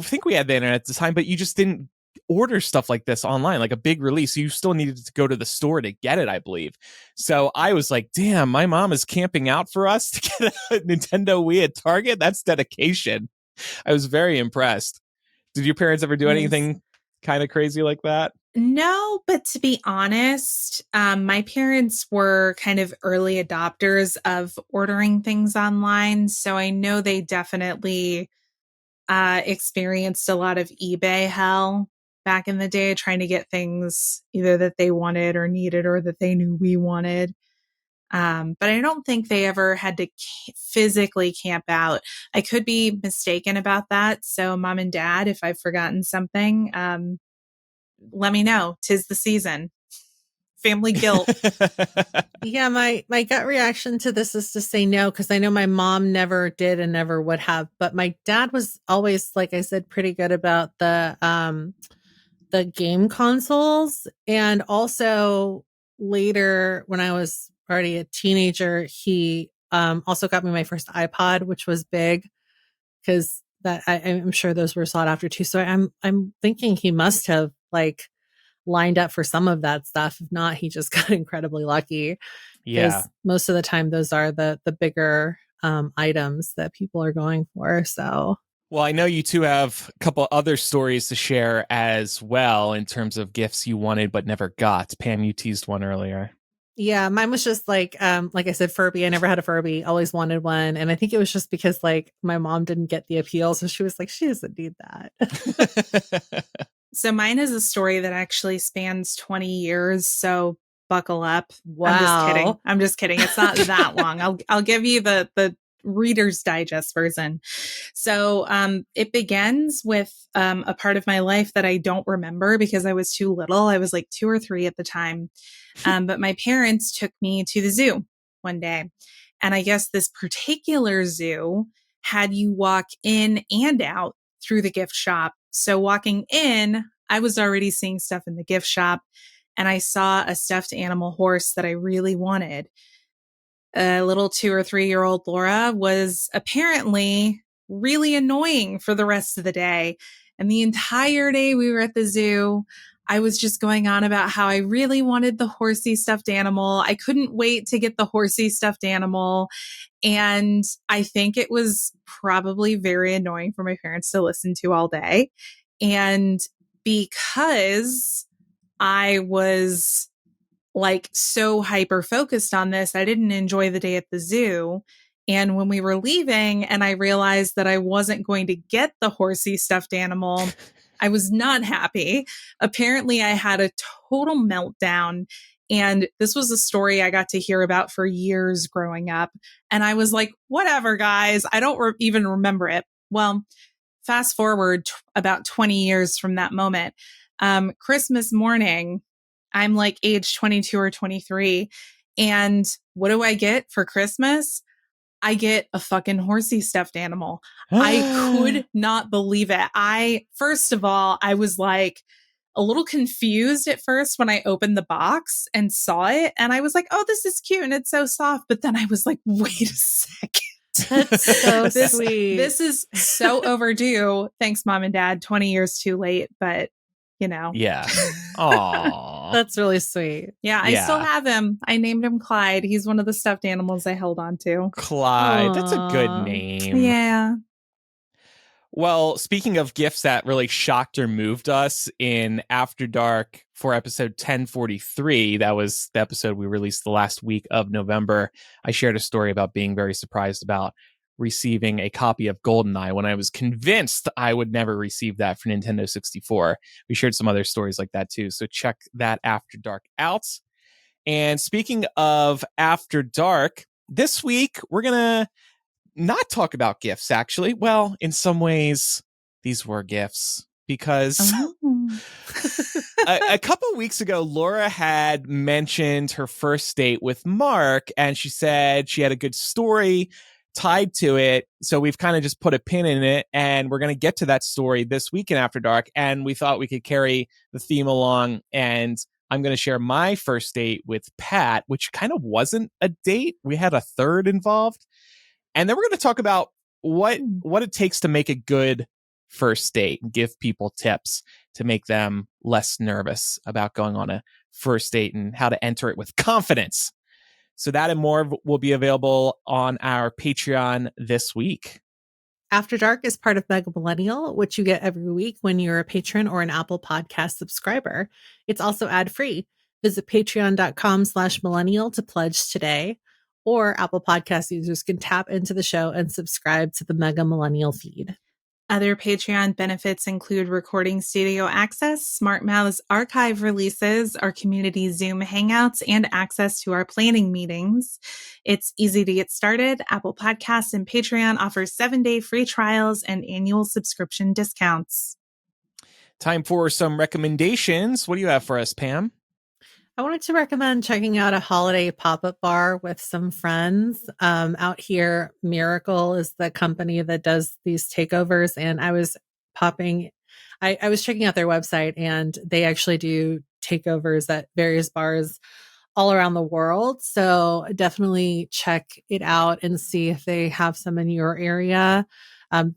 think we had the internet at the time, but you just didn't order stuff like this online, like a big release. You still needed to go to the store to get it, I believe. So I was like, damn, my mom is camping out for us to get a Nintendo Wii at Target. That's dedication. I was very impressed. Did your parents ever do anything kind of crazy like that? No, but to be honest, my parents were kind of early adopters of ordering things online. So I know they definitely experienced a lot of eBay hell back in the day, trying to get things either that they wanted or needed or that they knew we wanted. But I don't think they ever had to physically camp out. I could be mistaken about that. So mom and dad, if I've forgotten something, let me know. 'Tis the season. Family guilt. Yeah, my gut reaction to this is to say no, because I know my mom never did and never would have. But my dad was always, like I said, pretty good about the game consoles. And also later, when I was already a teenager, he also got me my first iPod, which was big because that I'm sure those were sought after too. So I'm thinking he must have like lined up for some of that stuff. If not, he just got incredibly lucky. Yeah. Most of the time those are the bigger items that people are going for. So well, I know you two have a couple other stories to share as well in terms of gifts you wanted but never got. Pam, you teased one earlier. Yeah, mine was just like I said, Furby. I never had a Furby, always wanted one. And I think it was just because like my mom didn't get the appeal. So she was like, she doesn't need that. So mine is a story that actually spans 20 years. So buckle up. Wow. I'm just kidding. It's not that long. I'll give you the Reader's Digest version. So it begins with a part of my life that I don't remember because I was too little. I was like 2 or 3 at the time. But my parents took me to the zoo one day. And I guess this particular zoo had you walk in and out through the gift shop. So walking in, I was already seeing stuff in the gift shop, and I saw a stuffed animal horse that I really wanted. A little 2 or 3-year-old Laura was apparently really annoying for the rest of the day. And the entire day we were at the zoo, I was just going on about how I really wanted the horsey stuffed animal. I couldn't wait to get the horsey stuffed animal. And I think it was probably very annoying for my parents to listen to all day. And because I was like so hyper focused on this, I didn't enjoy the day at the zoo. And when we were leaving and I realized that I wasn't going to get the horsey stuffed animal, I was not happy. Apparently I had a total meltdown. And this was a story I got to hear about for years growing up. And I was like, whatever, guys, I don't even remember it. Well, fast forward about 20 years from that moment, Christmas morning, I'm like age 22 or 23. And what do I get for Christmas? I get a fucking horsey stuffed animal. I could not believe it. First of all, I was like a little confused at first when I opened the box and saw it. And I was like, oh, this is cute and it's so soft. But then I was like, wait a second. That's so sweet. This is so overdue. Thanks, Mom and Dad. 20 years too late, but you know. Yeah. Aww. That's really sweet. Yeah, I still have him. I named him Clyde. He's one of the stuffed animals I held on to. Clyde. Aww. That's a good name. Yeah. Well, speaking of gifts that really shocked or moved us, in After Dark for episode 1043, that was the episode we released the last week of November, I shared a story about being very surprised about receiving a copy of GoldenEye when I was convinced I would never receive that for Nintendo 64. We shared some other stories like that too, so check that After Dark out. And speaking of After Dark, this week we're going to not talk about gifts, actually. Well, in some ways, these were gifts because a couple weeks ago, Laura had mentioned her first date with Mark, and she said she had a good story tied to it. So we've kind of just put a pin in it, and we're going to get to that story this week in After Dark. And we thought we could carry the theme along, and I'm going to share my first date with Pat, which kind of wasn't a date. We had a third involved. And then we're going to talk about what it takes to make a good first date and give people tips to make them less nervous about going on a first date and how to enter it with confidence. So that and more will be available on our Patreon this week. After Dark is part of Mega Millennial, which you get every week when you're a patron or an Apple Podcast subscriber. It's also ad-free. Visit patreon.com/millennial to pledge today. Or Apple Podcast users can tap into the show and subscribe to the Mega Millennial feed. Other Patreon benefits include recording studio access, Smart Mouths archive releases, our community Zoom hangouts, and access to our planning meetings. It's easy to get started. Apple Podcasts and Patreon offers 7-day free trials and annual subscription discounts. Time for some recommendations. What do you have for us, Pam? I wanted to recommend checking out a holiday pop-up bar with some friends. Out here, Miracle is the company that does these takeovers, and I was checking out their website, and they actually do takeovers at various bars all around the world. So definitely check it out and see if they have some in your area.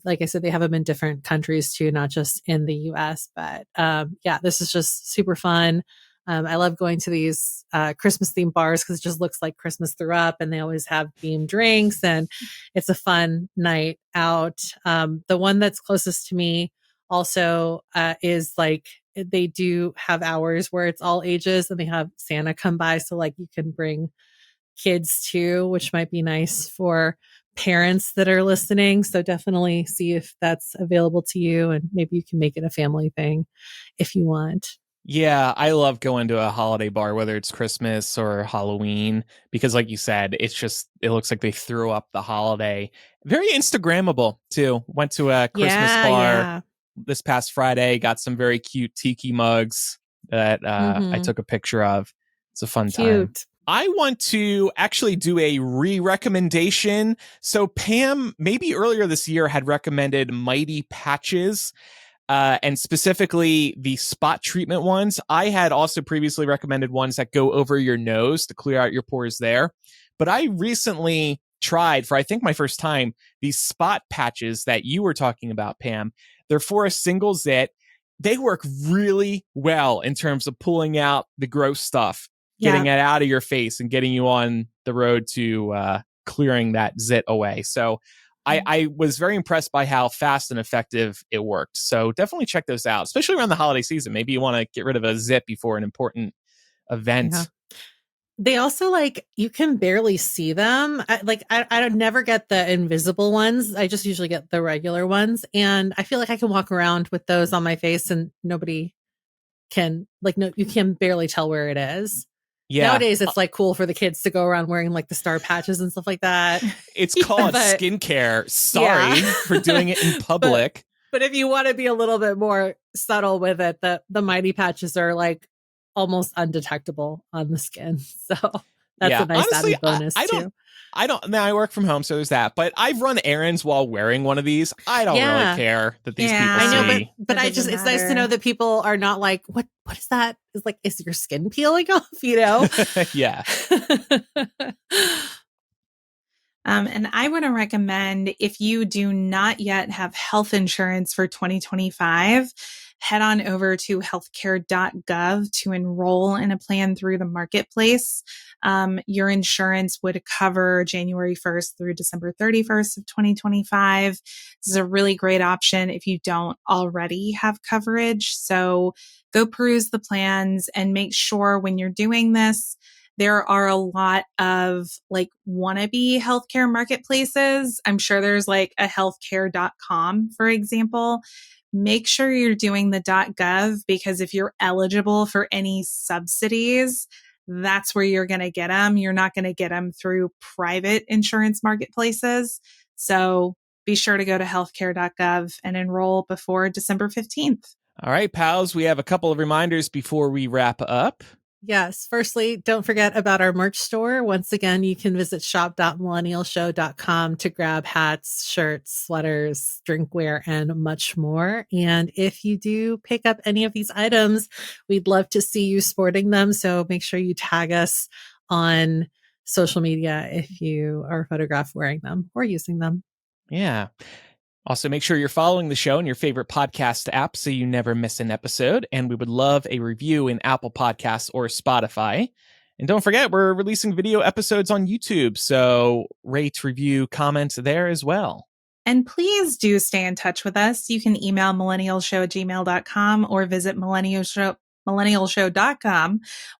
Like I said, they have them in different countries too, not just in the US, but yeah, this is just super fun. I love going to these Christmas themed bars because it just looks like Christmas threw up, and they always have themed drinks, and it's a fun night out. The one that's closest to me also is like they do have hours where it's all ages, and they have Santa come by, so like you can bring kids too, which might be nice for parents that are listening. So definitely see if that's available to you, and maybe you can make it a family thing if you want. Yeah, I love going to a holiday bar, whether it's Christmas or Halloween, because like you said, it looks like they threw up the holiday. Very Instagrammable too. Went to a Christmas bar this past Friday, got some very cute tiki mugs that I took a picture of. It's a fun time. I want to actually do a re-recommendation. So Pam, maybe earlier this year, had recommended Mighty Patches. And specifically the spot treatment ones. I had also previously recommended ones that go over your nose to clear out your pores there. But I recently tried, for I think my first time, these spot patches that you were talking about, Pam. They're for a single zit. They work really well in terms of pulling out the gross stuff, getting it out of your face, and getting you on the road to clearing that zit away. So I was very impressed by how fast and effective it worked. So definitely check those out, especially around the holiday season. Maybe you want to get rid of a zit before an important event. Yeah. They also, like, you can barely see them. I never get the invisible ones. I just usually get the regular ones. And I feel like I can walk around with those on my face and nobody can, you can barely tell where it is. Yeah. Nowadays, it's like cool for the kids to go around wearing like the star patches and stuff like that. It's called skincare. Sorry for doing it in public. But if you want to be a little bit more subtle with it, the Mighty Patches are like almost undetectable on the skin. So that's a nice honestly, added bonus too. Now I work from home, so there's that. But I've run errands while wearing one of these. I don't really care that these people I know, see. but it's nice to know that people are not like, what is that? It's like, is your skin peeling off? You know? Yeah. And I want to recommend, if you do not yet have health insurance for 2025, head on over to healthcare.gov to enroll in a plan through the marketplace. Your insurance would cover January 1st through December 31st of 2025. This is a really great option if you don't already have coverage. So go peruse the plans and make sure when you're doing this, there are a lot of like wannabe healthcare marketplaces. I'm sure there's like a healthcare.com, for example. Make sure you're doing the .gov, because if you're eligible for any subsidies, that's where you're going to get them. You're not going to get them through private insurance marketplaces. So be sure to go to healthcare.gov and enroll before December 15th. All right, pals, we have a couple of reminders before we wrap up. Yes. Firstly, don't forget about our merch store. Once again, you can visit shop.millennialshow.com to grab hats, shirts, sweaters, drinkware, and much more. And if you do pick up any of these items, we'd love to see you sporting them. So make sure you tag us on social media if you are photographed wearing them or using them. Yeah. Also, make sure you're following the show in your favorite podcast app so you never miss an episode. And we would love a review in Apple Podcasts or Spotify. And don't forget, we're releasing video episodes on YouTube. So rate, review, comment there as well. And please do stay in touch with us. You can email millennialshow@gmail.com or visit millennialshow.com.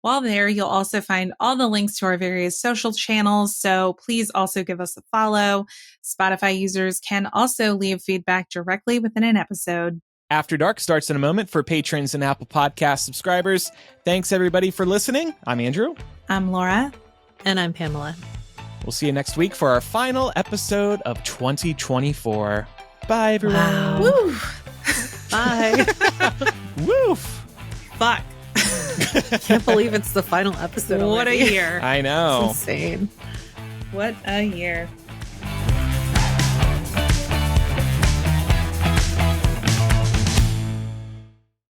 While there, you'll also find all the links to our various social channels. So please also give us a follow. Spotify users can also leave feedback directly within an episode. After Dark starts in a moment for patrons and Apple Podcast subscribers. Thanks, everybody, for listening. I'm Andrew. I'm Laura. And I'm Pamela. We'll see you next week for our final episode of 2024. Bye, everyone. Wow. Woo. Bye. Woof. Fuck. Can't believe it's the final episode already. What a year. I know. It's insane. What a year.